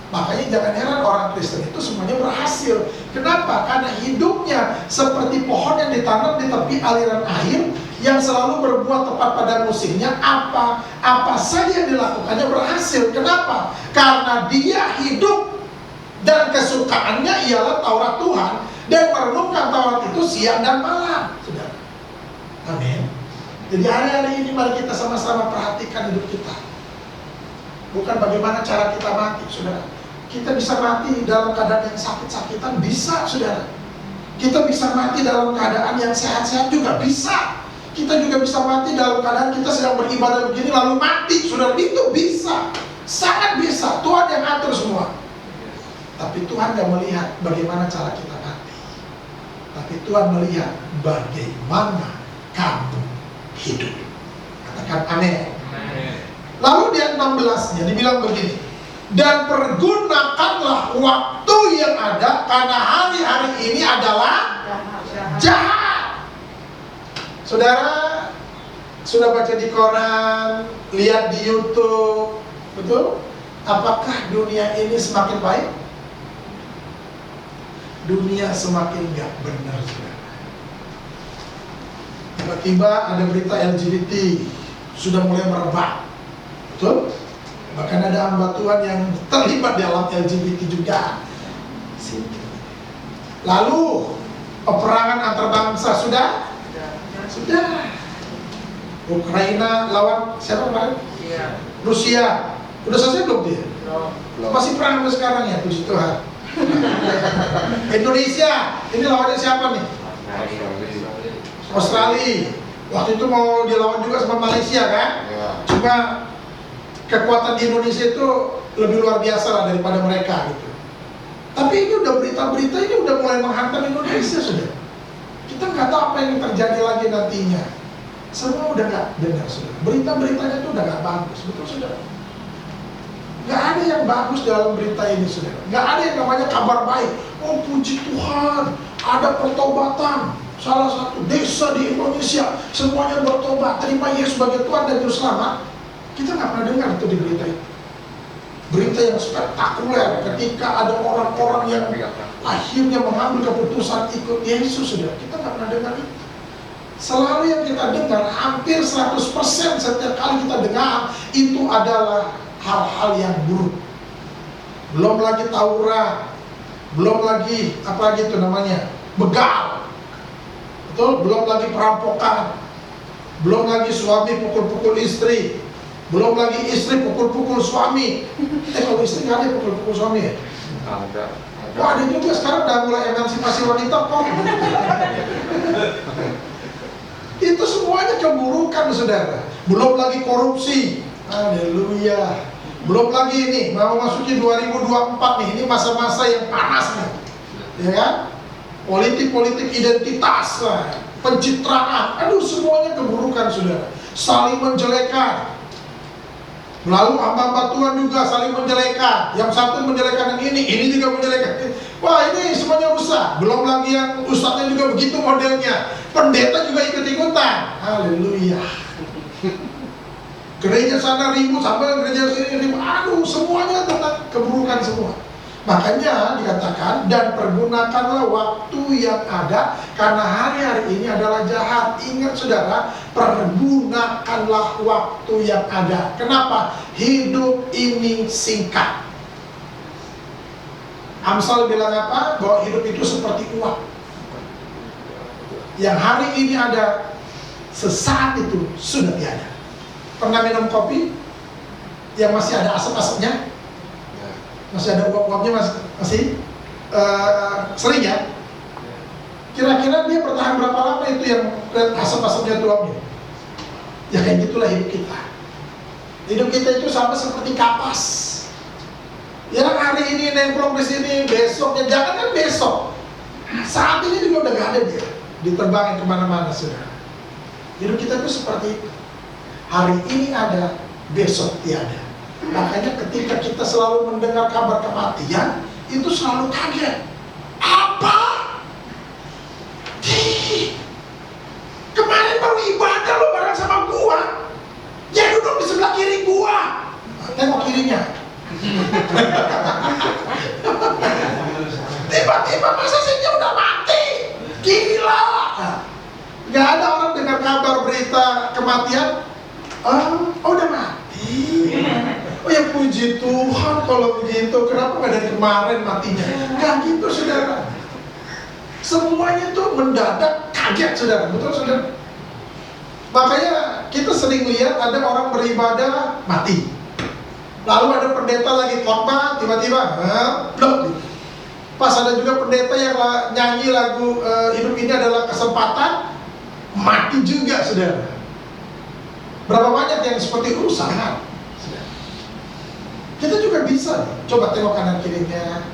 Makanya jangan heran orang Kristen itu semuanya berhasil. Kenapa? Karena hidupnya seperti pohon yang ditanam di tepi aliran air, yang selalu berbuah tepat pada musimnya. Apa saja yang dilakukannya berhasil. Kenapa? Karena dia hidup dan kesukaannya ialah Taurat Tuhan, dan merenungkan Taurat itu siang dan malam. Saudara, amin. Jadi hari-hari ini mari kita sama-sama perhatikan hidup kita. Bukan bagaimana cara kita mati, saudara. Kita bisa mati dalam keadaan yang sakit-sakitan, bisa, saudara. Kita bisa mati dalam keadaan yang sehat-sehat juga, bisa. Kita juga bisa mati dalam keadaan kita sedang beribadah begini lalu mati, saudara. Itu bisa, sangat bisa. Tuhan yang atur semua. Tapi Tuhan gak melihat bagaimana cara kita mati, tapi Tuhan melihat bagaimana kamu hidup. Katakan amin. Lalu di ayat 16-nya dibilang begini, dan pergunakanlah waktu yang ada, karena hari-hari ini adalah jahat. Saudara, sudah baca di koran, lihat di YouTube, betul? Apakah dunia ini semakin baik? Dunia semakin gak benar, saudara. Tiba-tiba ada berita LGBT sudah mulai merebak, betul? Bahkan ada hamba Tuhan yang terlibat dalam LGBT juga. Lalu peperangan antar bangsa sudah? Sudah. Ukraina lawan siapa kemarin? Rusia. Udah selesai belum dia? Masih perang sampai sekarang ya, puji Tuhan. Indonesia, ini lawannya siapa nih? Australia. Waktu itu mau dilawan juga sama Malaysia kan? Cuma kekuatan di Indonesia itu lebih luar biasa lah daripada mereka gitu. Tapi ini udah berita-berita ini udah mulai menghantam Indonesia, sudah. Kita nggak tahu apa yang terjadi lagi nantinya. Semua udah nggak benar, sudah. Berita-beritanya itu udah nggak bagus, betul, sudah. Nggak ada yang bagus dalam berita ini, sudah. Nggak ada yang namanya kabar baik. Oh puji Tuhan, ada pertobatan. Salah satu desa di Indonesia semuanya bertobat, terima Yesus sebagai Tuhan dan Juru Selamat. Kita nggak pernah dengar itu di berita itu. Berita yang spektakuler ketika ada orang-orang yang akhirnya mengambil keputusan ikut Yesus, sudah. Kita nggak pernah dengar itu. Selalu yang kita dengar, hampir 100% setiap kali kita dengar, itu adalah hal-hal yang buruk. Belum lagi tawuran, belum lagi apa lagi itu namanya, begal, betul? Belum lagi perampokan, belum lagi suami pukul-pukul istri, belum lagi istri pukul-pukul suami. Kalau istri nggak ada pukul-pukul suami ya? Ada. Oh ada juga, sekarang udah mulai emansipasi wanita kok. Itu semuanya keburukan, saudara. Belum lagi korupsi. Haleluya. Belum lagi ini mau masuki 2024 nih. Ini masa-masa yang panas nih, ya kan? Politik-politik identitas, pencitraan. Aduh, semuanya keburukan, saudara. Saling menjelekan. Lalu hamba-hamba Tuhan juga saling menjelekan. Yang satu menjelekan yang ini juga menjelekan ini. Wah, ini semuanya rusak. Belum lagi yang ustadznya juga begitu modelnya. Pendeta juga ikut-ikutan. Haleluya. Gereja sana ribut, sampai gereja sini ribut. Aduh, semuanya tentang keburukan semua. Makanya dikatakan, dan pergunakanlah waktu yang ada, karena hari-hari ini adalah jahat. Ingat saudara, pergunakanlah waktu yang ada. Kenapa? Hidup ini singkat. Amsal bilang apa? Bahwa hidup itu seperti uap. Yang hari ini ada, sesaat itu sudah tiada. Pernah minum kopi yang masih ada asap-asapnya? Masih ada uap-uapnya, masih sering ya? Kira-kira dia bertahan berapa lama itu yang asap-asapnya uapnya? Ya kayak gitulah hidup kita. Hidup kita itu sama seperti kapas. Ya hari ini nempel di sini, besoknya jangan kan besok. Saat ini juga udah gak ada dia, diterbangin kemana-mana sudah. Hidup kita itu seperti itu. Hari ini ada, besok tiada. Makanya ketika kita selalu mendengar kabar kematian, itu selalu kaget. Apa? Kemarin baru ibadah lo bareng sama gua. Dia duduk di sebelah kiri gua. Tengok kirinya. Tiba-tiba masa sih dia udah mati? Gila. Gak ada orang dengar kabar berita kematian. Oh, udah mati. Oh ya puji Tuhan kalau begitu. Kenapa gak dari kemarin matinya? Gak gitu saudara. Semuanya tuh mendadak kaget saudara. Betul saudara? Makanya kita sering lihat ada orang beribadah mati. Lalu ada pendeta lagi khotbah tiba-tiba blok. Pas ada juga pendeta yang nyanyi lagu hidup ini adalah kesempatan, mati juga saudara. Berapa banyak yang seperti urusan? Kita juga bisa nih. Coba tengok kanan kirinya.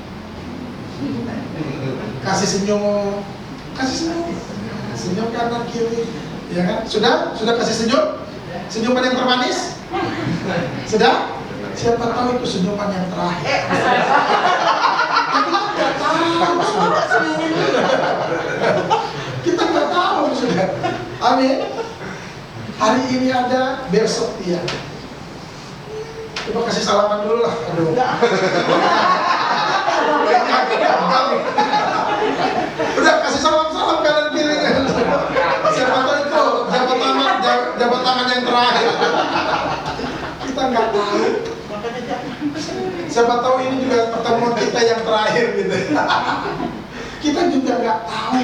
Kasih senyum. Senyum kanan kiri. Ya kan? Sudah kasih senyum? Senyuman yang termanis? Sudah? Siapa tahu itu senyuman yang terakhir. Kita nggak tahu sudah. Amin. Hari ini ada, besok tiada. Coba kasih salaman dulu lah. Aduh. Udah kasih salam kanan kiri. Siapa tahu itu jabat tangan yang terakhir. Kita nggak tahu. Siapa tahu ini juga pertemuan kita yang terakhir gitu. Kita juga nggak tahu.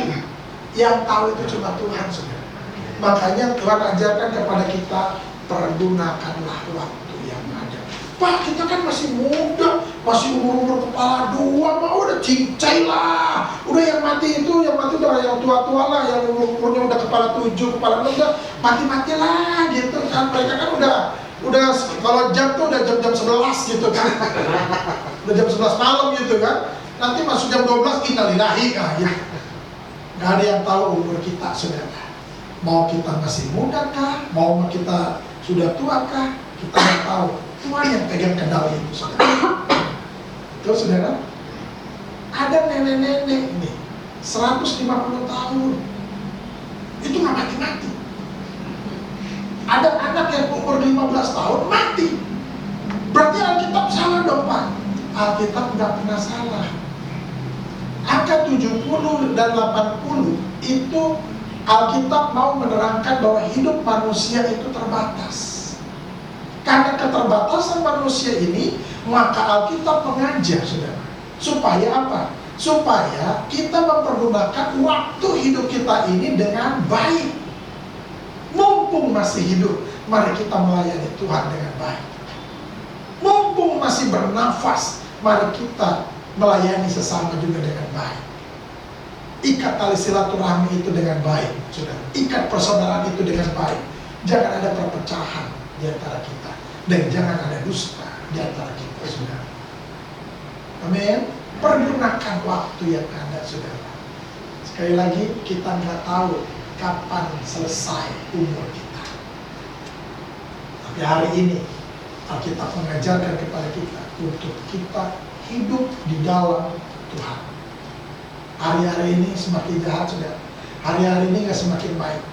Yang tahu itu cuma Tuhan saudara. Makanya Tuhan ajarkan kepada kita, pergunakanlah waktu yang ada. Pak, kita kan masih muda, masih umur kepala dua, mah udah cincai lah. Udah yang mati udah yang tua-tua lah, yang umurnya udah kepala 7, kepala 6, udah mati-mati lah gitu kan. Mereka kan udah kalau jam tuh udah jam 11 gitu kan. Udah jam 11 malam gitu kan. Nanti masuk jam 12 innalillahi kan gitu. Gak ada yang tahu umur kita saudara. Mau kita masih muda kah? Mau kita sudah tua kah? Kita nggak tahu. Tuhan yang pegang kendali itu saudara. Terus saudara, ada nenek-nenek ini 150 tahun. Itu nggak mati-mati. Ada anak yang umur 15 tahun mati. Berarti Alkitab salah dong Pak. Alkitab nggak pernah salah. Angka 70 dan 80 itu Alkitab mau menerangkan bahwa hidup manusia itu terbatas. Karena keterbatasan manusia ini, maka Alkitab mengajar saudara. Supaya apa? Supaya kita mempergunakan waktu hidup kita ini dengan baik. Mumpung masih hidup, mari kita melayani Tuhan dengan baik. Mumpung masih bernafas, mari kita melayani sesama juga dengan baik. Ikat tali silaturahmi itu dengan baik, saudara. Ikat persaudaraan itu dengan baik. Jangan ada perpecahan di antara kita, dan jangan ada dusta di antara kita, saudara. Amin. Pergunakan waktu yang ada, saudara. Sekali lagi, kita nggak tahu kapan selesai umur kita. Tapi hari ini Alkitab mengajarkan kepada kita untuk kita hidup di dalam Tuhan. Hari-hari ini semakin jahat, saudara. Hari-hari ini nggak semakin baik.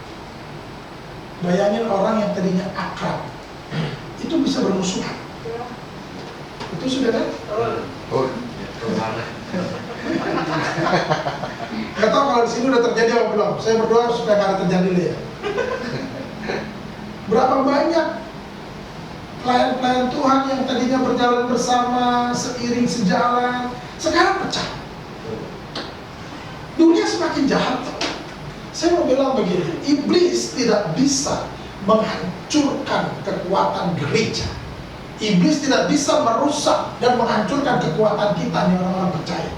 Bayangin orang yang tadinya akrab, itu bisa bermusuhan. Betul, saudara? Oh, Nggak tahu kalau di sini udah terjadi apa belum. Saya berdoa supaya nggak ada terjadi ya. Berapa banyak pelayan-pelayan Tuhan yang tadinya berjalan bersama, seiring sejalan, sekarang pecah. Dunia semakin jahat. Saya mau bilang begini, iblis tidak bisa menghancurkan kekuatan gereja. Iblis tidak bisa merusak dan menghancurkan kekuatan kita nih orang-orang percaya.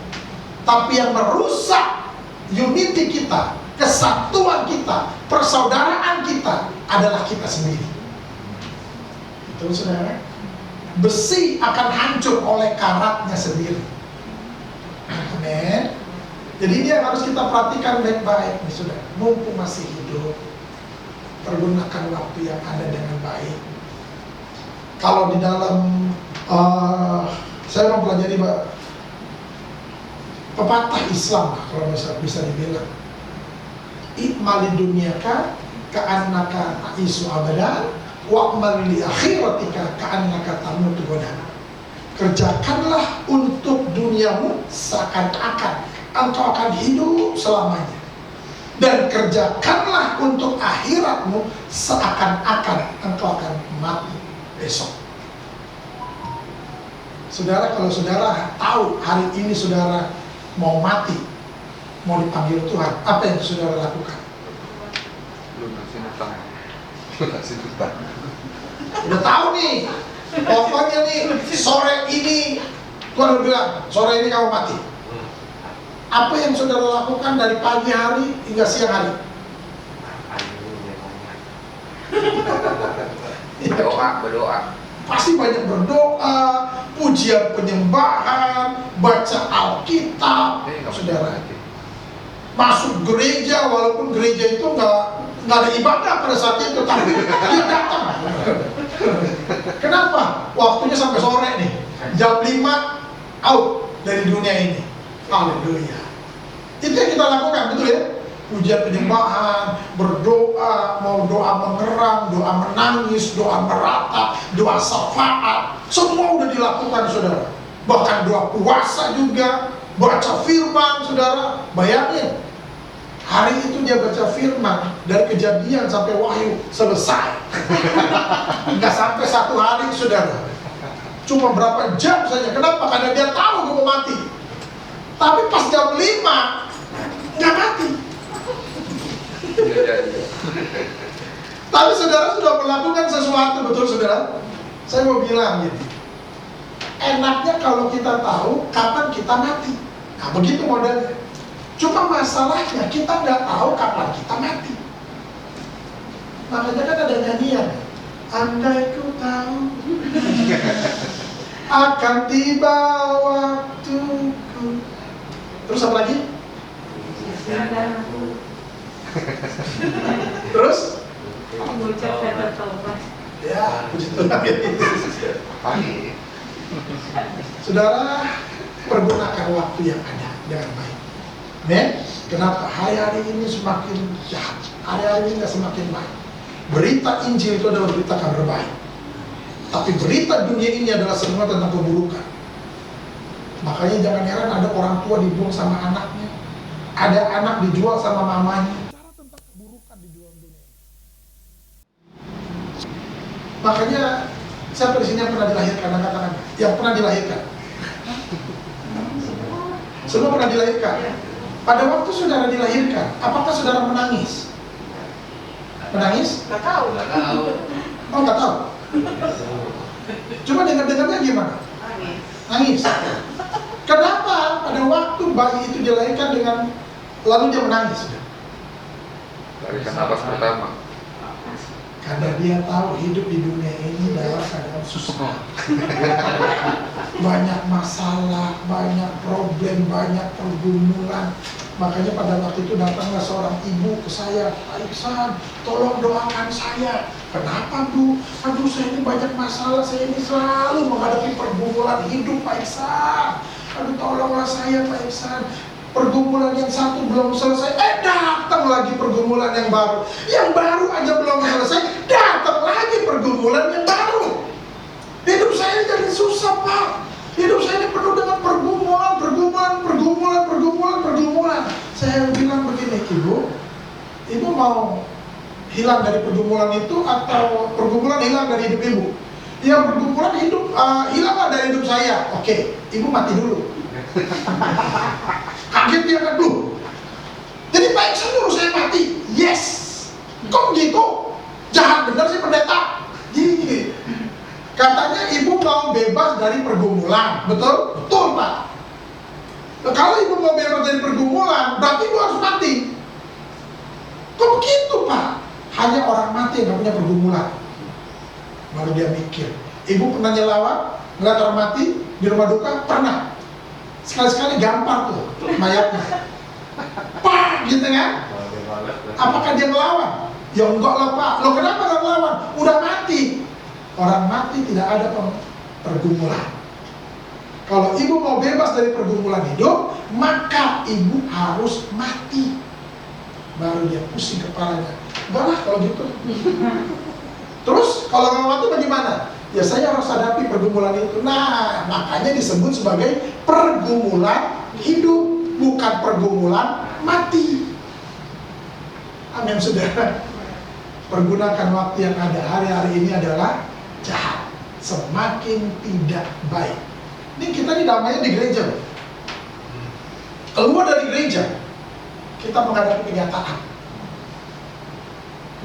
Tapi yang merusak unity kita, kesatuan kita, persaudaraan kita adalah kita sendiri. Itu saudara. Besi akan hancur oleh karatnya sendiri. Amin. Jadi ini yang harus kita perhatikan baik-baik nih saudara. Mumpung masih hidup, pergunakan waktu yang ada dengan baik. Kalau di dalam saya mempelajari pepatah Islam kalau bisa dibilang, ikmal di duniaka ka'annaka ta'isu abadan wa'mal li akhiratika ka'annaka tamutu ghadan. Kerjakanlah untuk duniamu seakan-akan engkau akan hidup selamanya, dan kerjakanlah untuk akhiratmu seakan-akan engkau akan mati besok. Saudara, kalau saudara tahu hari ini saudara mau mati, mau dipanggil Tuhan, apa yang saudara lakukan? Lunasi utang. Udah tahu nih, pokoknya nih sore ini Tuhan udah bilang, sore ini kamu mati. Apa yang saudara lakukan dari pagi hari hingga siang hari? Berdoa. Pasti banyak berdoa, pujian penyembahan, baca Alkitab, saudara. Masuk gereja, walaupun gereja itu nggak ada ibadah pada saat itu, tapi dia datang. Kenapa? Waktunya sampai sore nih, jam 5 out dari dunia ini. Haleluya. Itu yang kita lakukan, betul ya? Pujian penyembahan, berdoa, mau doa mengerang, doa menangis, doa meratap, doa syafaat, semua udah dilakukan saudara. Bahkan doa puasa juga, baca firman saudara. Bayangin, hari itu dia baca firman dari Kejadian sampai Wahyu selesai. Nggak sampai 1 hari saudara. Cuma berapa jam saja. Kenapa? Karena dia tahu gue mau mati. Tapi pas jam 5 nggak mati. Tapi saudara sudah melakukan sesuatu, betul saudara? Saya mau bilang gini, enaknya kalau kita tahu kapan kita mati. Nah begitu modelnya. Cuma masalahnya kita nggak tahu kapan kita mati. Makanya kan ada nyanyian, andai ku tahu akan tiba waktuku. Terus apa lagi? Terus? Mengucap kata taubat. Ya, puji Tuhan. Saudara, pergunakan waktu yang ada dengan baik. Men, kenapa hari-hari ini semakin jahat? Hari-hari ini nggak semakin baik. Berita Injil itu adalah berita kabar baik. Tapi berita dunia ini adalah semua tentang keburukan. Makanya jangan heran ada orang tua dibuang sama anaknya, ada anak dijual sama mamanya. Cara tentang keburukan di dalam dunia. Makanya siapa di sini yang pernah dilahirkan? Katakan, yang pernah dilahirkan. Semua pernah dilahirkan. Pada waktu saudara dilahirkan, apakah saudara menangis? Menangis? Nggak tahu. Oh, nggak tahu. Cuma dengar-dengarnya gimana? Nangis. Kenapa pada waktu bayi itu dilahirkan dengan lalu dia menangis? Tarikan nafas pertama. Karena dia tahu hidup di dunia ini dalam keadaan susah. Banyak masalah, banyak problem, banyak pergumulan. Makanya pada waktu itu datanglah seorang ibu ke saya, Pak Iksan, tolong doakan saya. Kenapa Bu? Aduh saya ini banyak masalah, saya ini selalu menghadapi pergumulan hidup Pak Iksan. Aduh tolonglah saya Pak Iksan. Pergumulan yang satu belum selesai, datang lagi pergumulan yang baru. Yang baru aja belum selesai, datang lagi pergumulan yang baru. Hidup saya jadi susah Pak. Hidup saya ini penuh dengan pergumulan. Saya bilang begini, Ibu mau hilang dari pergumulan itu atau pergumulan hilang dari hidup Ibu? Ya pergumulan hilanglah dari hidup saya. Oke, Ibu mati dulu. Kaget dia kan, loh. Jadi Pak Iksan dulu saya mati. Yes. Kok begitu? Jahat benar sih pendeta. Gini. Katanya ibu mau bebas dari pergumulan, betul? Betul Pak. Nah, kalau ibu mau bebas dari pergumulan, berarti ibu harus mati. Kok begitu Pak? Hanya orang mati yang gak punya pergumulan. Baru dia mikir. Ibu pernah nyelawat, ngeliat orang mati di rumah duka? Pernah. Sekali-sekali gampang tuh mayatnya. Pak, gitu kan? Apakah dia melawan? Ya enggak lah Pak. Loh kenapa gak melawan? Udah mati. Orang mati tidak ada pergumulan. Kalau ibu mau bebas dari pergumulan hidup, maka ibu harus mati. Baru dia pusing kepalanya. Enggak lah kalau gitu. Terus kalau nggak mati bagaimana? Ya saya harus hadapi pergumulan itu. Nah, makanya disebut sebagai pergumulan hidup, bukan pergumulan mati. Amin saudara. Pergunakan waktu yang ada hari-hari ini adalah jahat, semakin tidak baik. Ini kita ini damainya di gereja. Keluar dari gereja, kita menghadapi kenyataan.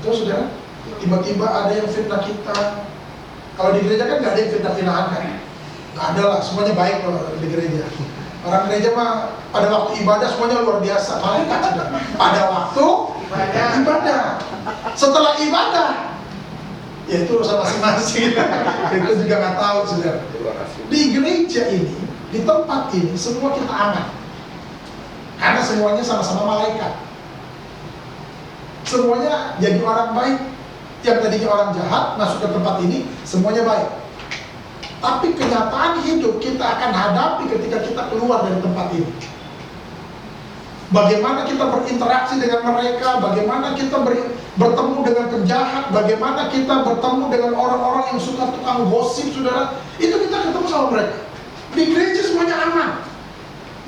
Betul saudara? Tiba-tiba ada yang fitnah kita. Kalau di gereja kan nggak ada yang fitnah-fitnahan kan? Nggak ada lah, semuanya baik kalau di gereja. Orang gereja mah pada waktu ibadah semuanya luar biasa. Malaikat sudah. Pada waktu ibadah. Setelah ibadah, ya itu urusan masing-masing. Itu juga nggak tahu saudara. Di gereja ini, di tempat ini semua kita aman. Karena semuanya sama-sama malaikat. Semuanya jadi orang baik. Yang tadinya orang jahat masuk ke tempat ini, semuanya baik. Tapi kenyataan hidup kita akan hadapi ketika kita keluar dari tempat ini. Bagaimana kita berinteraksi dengan mereka, bagaimana kita bertemu dengan penjahat, bagaimana kita bertemu dengan orang-orang yang suka tukang gosip, saudara. Itu kita ketemu sama mereka. Di gereja semuanya aman.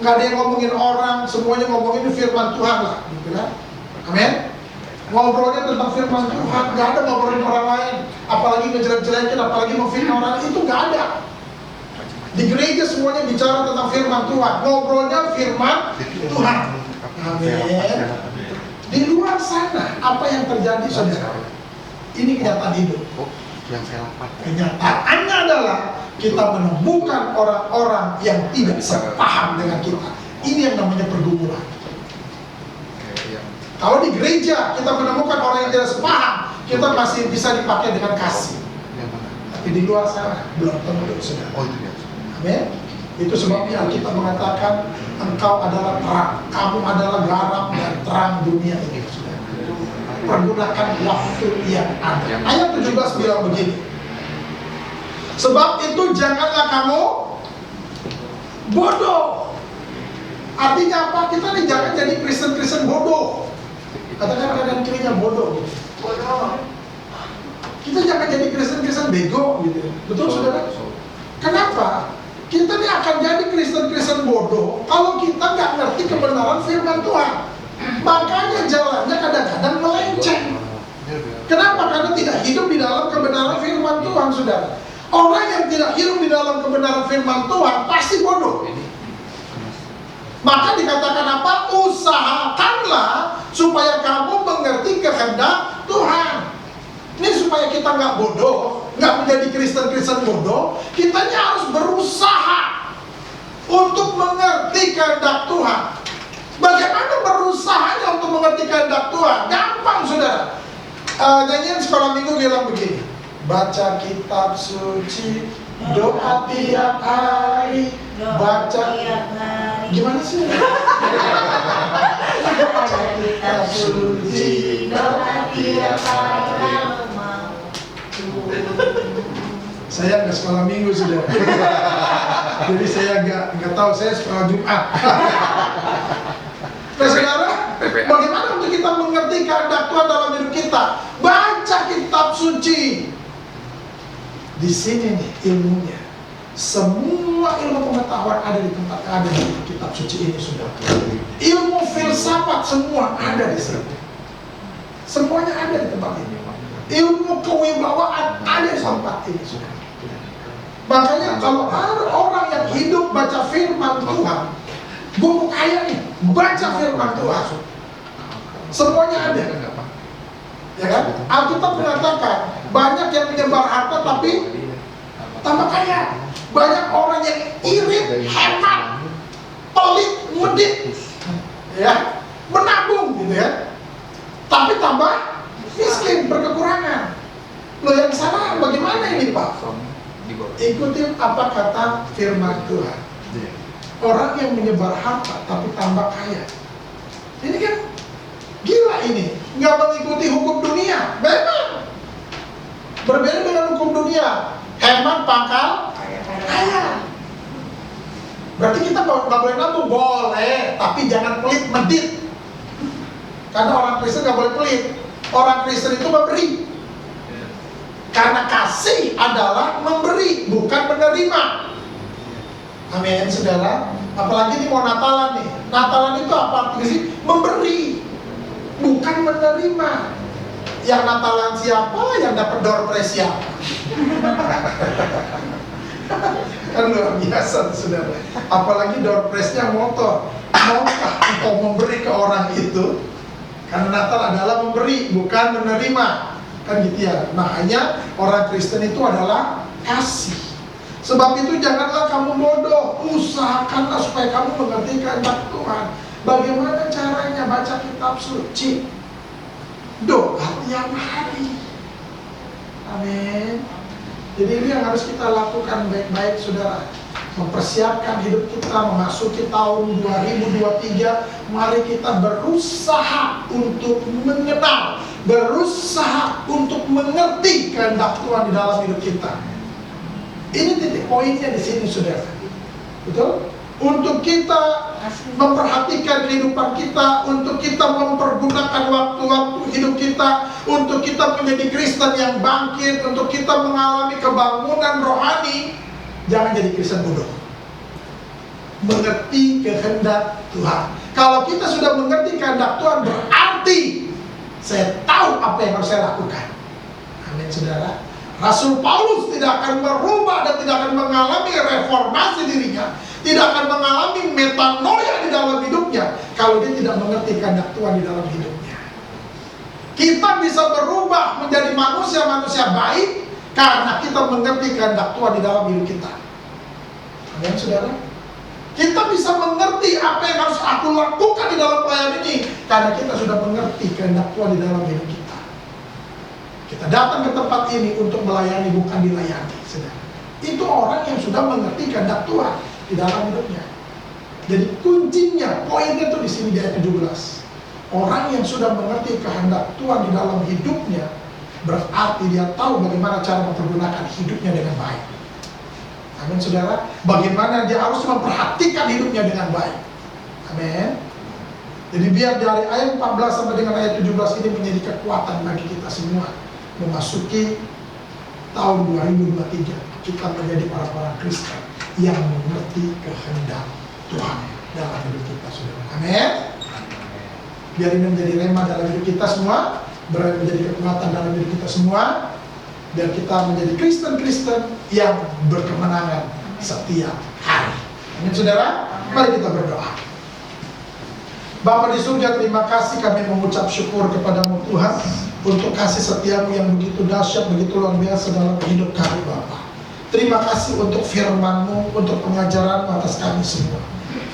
Nggak ada yang ngomongin orang, semuanya ngomongin firman Tuhan lah, gitu kan? Amin. Ngobrolnya tentang firman Tuhan, nggak ada ngobrolin orang lain, apalagi ngejelek-jelekin, apalagi memfitnah orang, itu nggak ada. Di gereja semuanya bicara tentang firman Tuhan, ngobrolnya firman Tuhan. Amin. Di luar sana, apa yang terjadi saudara? Ini kenyataan hidup. Kenyataannya adalah kita menemukan orang-orang yang tidak sepaham dengan kita. Ini yang namanya pergumulan. Kalau di gereja kita menemukan orang yang tidak sepaham, kita masih bisa dipakai dengan kasih. Tapi di luar sana belum tentu saudara. Amin. Itu sebabnya kita mengatakan engkau adalah terang, kamu adalah garam dan terang dunia ini. Saudara. Pergunakan waktu yang ada. Ayat 17 bilang begini. Sebab itu janganlah kamu bodoh. Artinya apa? Kita nih jangan jadi Kristen-Kristen bodoh. Katakan kanan kirinya bodoh. Bodoh. Kita jangan jadi Kristen-Kristen bego gitu. Betul saudara? Kenapa? Kita ini akan jadi Kristen-Kristen bodoh kalau kita nggak ngerti kebenaran firman Tuhan. Makanya jalannya kadang-kadang melenceng. Kenapa? Karena tidak hidup di dalam kebenaran firman Tuhan, saudara. Orang yang tidak hidup di dalam kebenaran firman Tuhan pasti bodoh. Maka dikatakan apa? Usahakanlah supaya kamu mengerti kehendak Tuhan. Ini supaya kita nggak bodoh, nggak menjadi Kristen-Kristen bodoh. Kitanya harus berusaha untuk mengerti kehendak Tuhan. Bagaimana berusahanya untuk mengerti kehendak Tuhan? Gampang saudara. Nyanyian sekolah minggu bilang begini. Baca kitab suci, doa tiap hari, baca tiap hari. Gimana sih? Ada kitab suci, doa tiap hari mampu. Saya nggak sekolah minggu sudah. Jadi saya nggak tahu, saya sekolah Jumat. Nah saudara, bagaimana untuk kita mengerti kehendak Tuhan dalam hidup kita? Baca kitab suci. Di sini nih ilmunya. Semua ilmu pengetahuan ada di tempat, ada di kitab suci ini sudah. Ilmu filsafat semua ada di sini. Semuanya ada di tempat ini. Ilmu kewibawaan ada di tempat ini sudah. Makanya kalau ada orang yang hidup baca firman Tuhan, gue mau kaya nih, baca firman Tuhan, semuanya ada. Ya kan? Alkitab mengatakan banyak yang menyebar harta tapi tambah kaya. Banyak orang yang irit, hemat, pelit, medit, ya, menabung gitu ya. Tapi tambah miskin, berkekurangan. Loh yang salah bagaimana ini Pak? Ikutin apa kata firman Tuhan. Orang yang menyebar harta tapi tambah kaya. Ini kan gila ini. Nggak mengikuti hukum dunia. Memang berbeda dengan hukum dunia. Hemat pangkal kaya. Berarti kita nggak boleh nabung. Boleh, tapi jangan pelit medit. Karena orang Kristen nggak boleh pelit. Orang Kristen itu memberi. Karena kasih adalah memberi, bukan menerima. Amin, saudara. Apalagi ini mau Natalan nih. Natalan itu apa artinya sih? Memberi, bukan menerima. Yang Natalan siapa? Yang dapat door prize siapa? Kan luar biasa, saudara. Apalagi door prize-nya motor. Maukah engkau memberi ke orang itu? Karena Natal adalah memberi, bukan menerima. Kan gitu ya. Makanya orang Kristen itu adalah kasih. Sebab itu janganlah kamu bodoh. Usahakanlah supaya kamu mengerti kehendak Tuhan. Bagaimana caranya? Baca kitab suci, doa tiap hari. Amin. Jadi ini yang harus kita lakukan baik-baik, saudara. Mempersiapkan hidup kita memasuki tahun 2023. Mari kita berusaha untuk mengenal, berusaha untuk mengerti kehendak Tuhan di dalam hidup kita. Ini titik poinnya di sini, saudara. Betul? Untuk kita memperhatikan kehidupan kita, untuk kita mempergunakan waktu-waktu hidup kita, untuk kita menjadi Kristen yang bangkit, untuk kita mengalami kebangunan rohani. Jangan jadi Kristen bodoh. Mengerti kehendak Tuhan. Kalau kita sudah mengerti kehendak Tuhan, berarti saya tahu apa yang harus saya lakukan. Amin, saudara. Rasul Paulus tidak akan merubah dan tidak akan mengalami reformasi dirinya, tidak akan mengalami metanoia di dalam hidupnya kalau dia tidak mengerti kehendak Tuhan di dalam hidupnya. Kita bisa berubah menjadi manusia-manusia baik karena kita mengerti kehendak Tuhan di dalam hidup kita. Amin, saudara. Kita bisa mengerti apa yang harus aku lakukan di dalam pelayanan ini karena kita sudah mengerti kehendak Tuhan di dalam hidup kita. Kita datang ke tempat ini untuk melayani, bukan dilayani, saudara. Itu orang yang sudah mengerti kehendak Tuhan di dalam hidupnya. Jadi kuncinya, poinnya itu di sini di ayat 17. Orang yang sudah mengerti kehendak Tuhan di dalam hidupnya, berarti dia tahu bagaimana cara mempergunakan hidupnya dengan baik. Amin, saudara. Bagaimana dia harus memperhatikan hidupnya dengan baik. Amin. Jadi biar dari ayat 14 sampai dengan ayat 17 ini menjadi kekuatan bagi kita semua memasuki tahun 2023. Kita menjadi para Kristen yang mengerti kehendak Tuhan dalam hidup kita, saudara. Amin. Biar ini menjadi rema dalam hidup kita semua, biar menjadi kekuatan dalam hidup kita semua, biar kita menjadi Kristen-Kristen yang berkemenangan setiap hari. Amin, saudara. Mari kita berdoa. Bapa di surga, terima kasih, kami mengucap syukur kepadamu Tuhan untuk kasih setiamu yang begitu dahsyat, begitu luar biasa dalam hidup kami, Bapa. Terima kasih untuk firman-Mu, untuk pengajaran atas kami semua.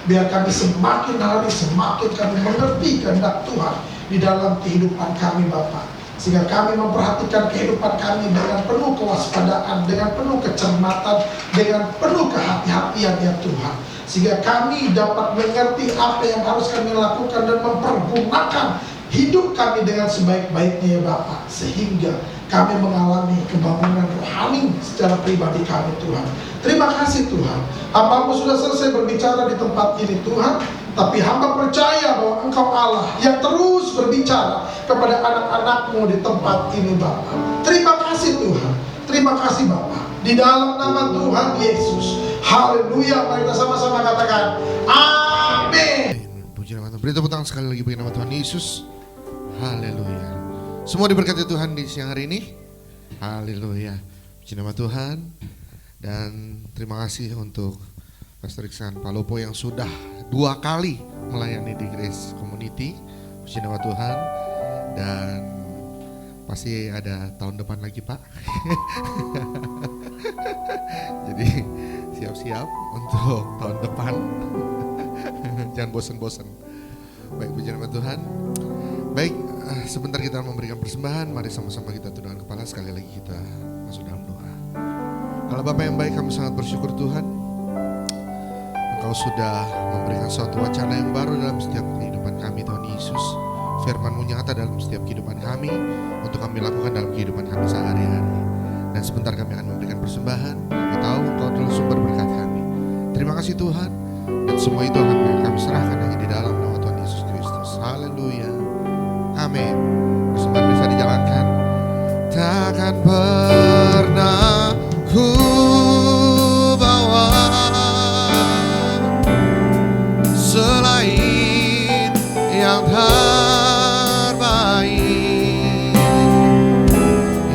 Biar kami semakin hari semakin kami mengerti kehendak Tuhan di dalam kehidupan kami, Bapa. Sehingga kami memperhatikan kehidupan kami dengan penuh kewaspadaan, dengan penuh kecermatan, dengan penuh kehati-hatian, ya Tuhan. sehingga kami dapat mengerti apa yang harus kami lakukan dan mempergunakan hidup kami dengan sebaik-baiknya ya Bapa, sehingga kami mengalami kebangunan rohani secara pribadi kami Tuhan. Terima kasih Tuhan, hamba-Mu sudah selesai berbicara di tempat ini Tuhan, tapi hamba percaya bahwa Engkau Allah yang terus berbicara kepada anak-anak-Mu di tempat ini Bapa. Terima kasih Tuhan, terima kasih Bapa, di dalam nama Tuhan Yesus. Haleluya, mari kita sama-sama katakan amin. Puji nama Tuhan. Beri tepuk tangan sekali lagi bagi nama Tuhan Yesus. Haleluya. Semua diberkati Tuhan di siang hari ini. Haleluya. Puji nama Tuhan. Dan terima kasih untuk Pastor Iksan Palopo yang sudah 2 kali melayani di Grace Community. Puji nama Tuhan. Dan pasti ada tahun depan lagi Pak. Jadi siap-siap untuk tahun depan. Jangan bosan-bosan. Baik, puji nama Tuhan. Baik, sebentar kita memberikan persembahan. Mari sama-sama kita tundukkan kepala. Sekali lagi kita masuk dalam doa. Allah Bapa yang baik, kami sangat bersyukur Tuhan, Engkau sudah memberikan suatu wacana yang baru dalam setiap kehidupan kami Tuhan Yesus. Firman-Mu nyata dalam setiap kehidupan kami, untuk kami lakukan dalam kehidupan kami sehari-hari. Dan sebentar kami akan memberikan persembahan. Kami tahu Engkau adalah sumber berkat kami. Terima kasih Tuhan. Dan semua itu akan kami serahkan hanya di dalam nama Tuhan Yesus Kristus. Haleluya. Amin. Persembahan bisa dijalankan. Takkan pernah ku bawa selain yang terbaik,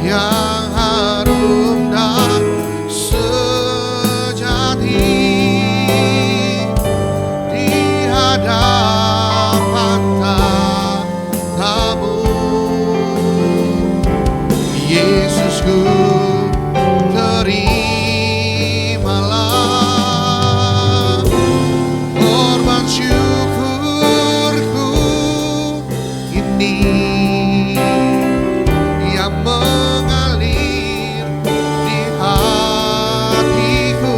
yang harum dan sejati di hadapan tatamu. Yesusku, terimalah korban syukurku ini yang mengalir di hatiku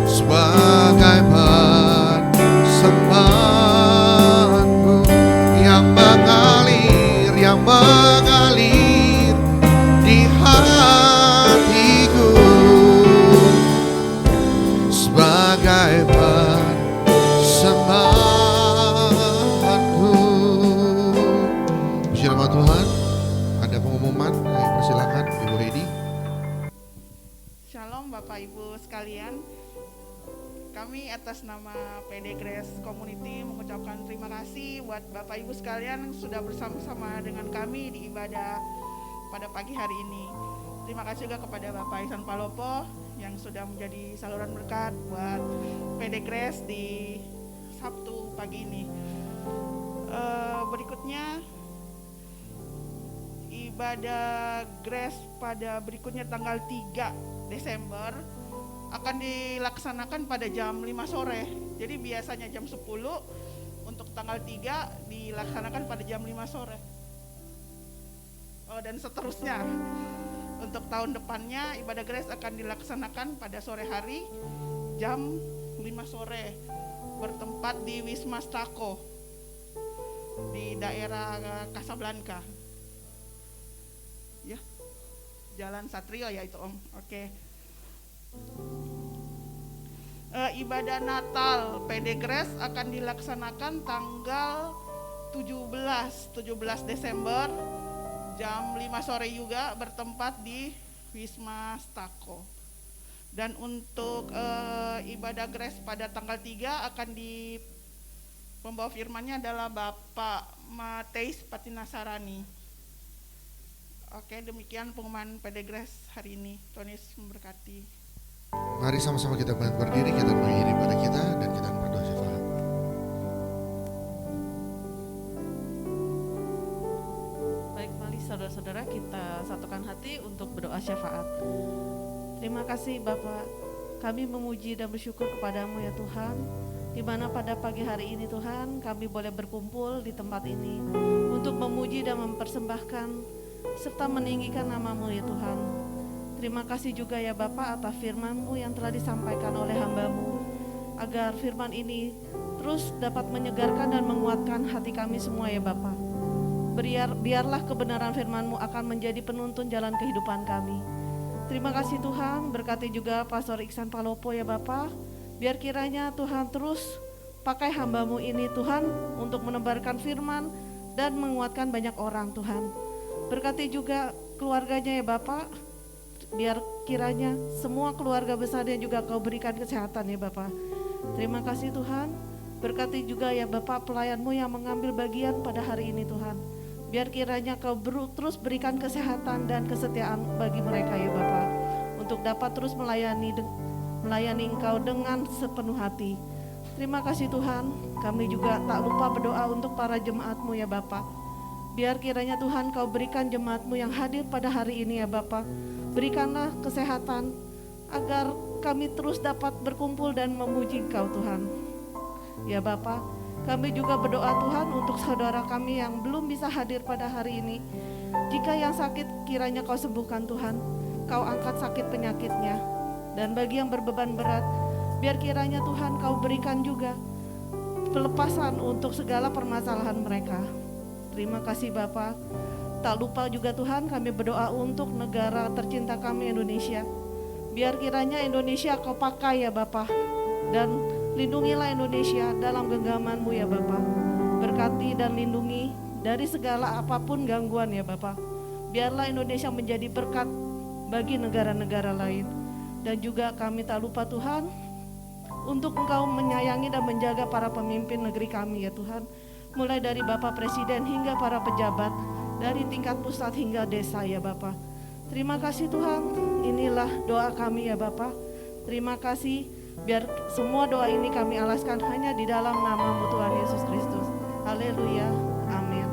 sebagai persembahanku yang mengalir di hatiku sebagai persembahanku. Puji nama Tuhan. Ada pengumuman, ayo persilakan Ibu Heidi. Shalom Bapak Ibu sekalian. Kami atas nama PD Grace Community mengucapkan terima kasih buat Bapak Ibu sekalian yang sudah bersama-sama dengan kami di ibadah pada pagi hari ini. Terima kasih juga kepada Bapak Iksan Palopo yang sudah menjadi saluran berkat buat PD Grace di Sabtu pagi ini. Berikutnya ibadah Grace pada berikutnya tanggal 3 Desember akan dilaksanakan pada jam 5 sore. Jadi biasanya jam 10, untuk tanggal 3 dilaksanakan pada jam 5 sore. Dan seterusnya. Untuk tahun depannya ibadah Grace akan dilaksanakan pada sore hari jam 5 sore bertempat di Wisma Stako di daerah Casablanca. Ya. Jalan Satrio ya itu Om. Oke. Ibadah Natal PD Grace akan dilaksanakan tanggal 17 Desember jam 5 sore juga bertempat di Wisma Stako. Dan untuk ibadah Grace pada tanggal 3 akan di pembawa firmannya adalah Bapak Mateis Patinasarani. Oke, demikian pengumuman PD Grace hari ini. Tuhan Yesus memberkati. Mari sama-sama kita berdiri, kita mengakhiri ibadah kita dan kita berdoa syafaat. Baik, mari saudara-saudara kita satukan hati untuk berdoa syafaat. Terima kasih Bapak, kami memuji dan bersyukur kepadamu ya Tuhan, di mana pada pagi hari ini Tuhan kami boleh berkumpul di tempat ini untuk memuji dan mempersembahkan serta meninggikan namamu ya Tuhan. Terima kasih juga ya Bapak atas firman-Mu yang telah disampaikan oleh hamba-Mu, agar firman ini terus dapat menyegarkan dan menguatkan hati kami semua ya Bapak. Biarlah kebenaran firman-Mu akan menjadi penuntun jalan kehidupan kami. Terima kasih Tuhan, berkati juga Pastor Iksan Palopo ya Bapak. Biar kiranya Tuhan terus pakai hamba-Mu ini Tuhan untuk menebarkan firman dan menguatkan banyak orang Tuhan. Berkati juga keluarganya ya Bapak. Biar kiranya semua keluarga besarnya juga Kau berikan kesehatan ya Bapak. Terima kasih Tuhan. Berkati juga ya Bapak pelayan-Mu yang mengambil bagian pada hari ini Tuhan. Biar kiranya Kau terus berikan kesehatan dan kesetiaan bagi mereka ya Bapak, untuk dapat terus melayani Engkau dengan sepenuh hati. Terima kasih Tuhan. Kami juga tak lupa berdoa untuk para jemaat-Mu ya Bapak. Biar kiranya Tuhan Kau berikan jemaat-Mu yang hadir pada hari ini ya Bapak. Berikanlah kesehatan agar kami terus dapat berkumpul dan memuji Engkau Tuhan. Ya Bapak, kami juga berdoa Tuhan untuk saudara kami yang belum bisa hadir pada hari ini. Jika yang sakit kiranya Kau sembuhkan Tuhan, Kau angkat sakit penyakitnya. Dan bagi yang berbeban berat, biar kiranya Tuhan Kau berikan juga pelepasan untuk segala permasalahan mereka. Terima kasih Bapak. Tak lupa juga Tuhan kami berdoa untuk negara tercinta kami Indonesia. Biar kiranya Indonesia Kau pakai ya Bapak, dan lindungilah Indonesia dalam genggaman-Mu ya Bapak. Berkati dan lindungi dari segala apapun gangguan ya Bapak. Biarlah Indonesia menjadi berkat bagi negara-negara lain. Dan juga kami tak lupa Tuhan untuk Engkau menyayangi dan menjaga para pemimpin negeri kami ya Tuhan. Mulai dari Bapak Presiden hingga para pejabat, dari tingkat pusat hingga desa ya Bapak. Terima kasih Tuhan, inilah doa kami ya Bapak. Terima kasih, biar semua doa ini kami alaskan hanya di dalam nama-Mu Tuhan Yesus Kristus. Haleluya, amin.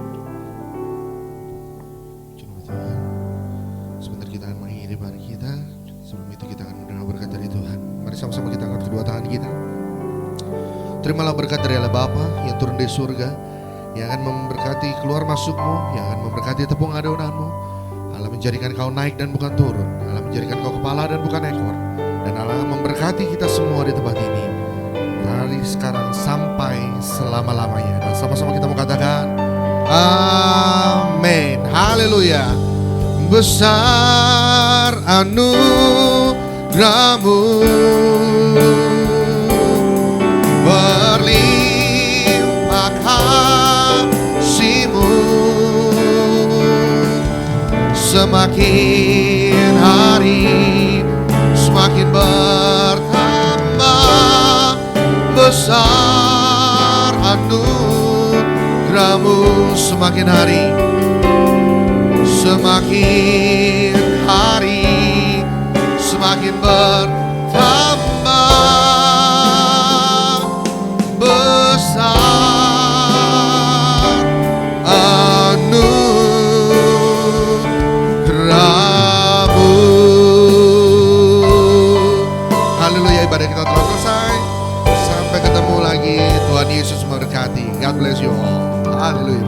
Tuhan, sebentar kita akan mengakhiri hari kita. Sebelum itu kita akan mendengar berkat dari Tuhan. Mari sama-sama kita angkat kedua tangan kita. Terimalah berkat dari Allah Bapa yang turun dari surga, yang akan memberkati keluar masukmu, yang akan memberkati tepung adonanmu. Allah menjadikan kau naik dan bukan turun. Allah menjadikan kau kepala dan bukan ekor. Dan Allah memberkati kita semua di tempat ini, dari sekarang sampai selama-lamanya. Dan sama-sama kita mengatakan amin. Haleluya. Besar anugerah-Mu, berlimpah kasih-Mu, semakin hari semakin bertambah. Besar anugerah-Mu, semakin hari semakin bertambah. Besar anugerah-Mu. Haleluya, ibadah kita telah selesai. Sampai ketemu lagi. Tuhan Yesus memberkati. God bless you all. Haleluya.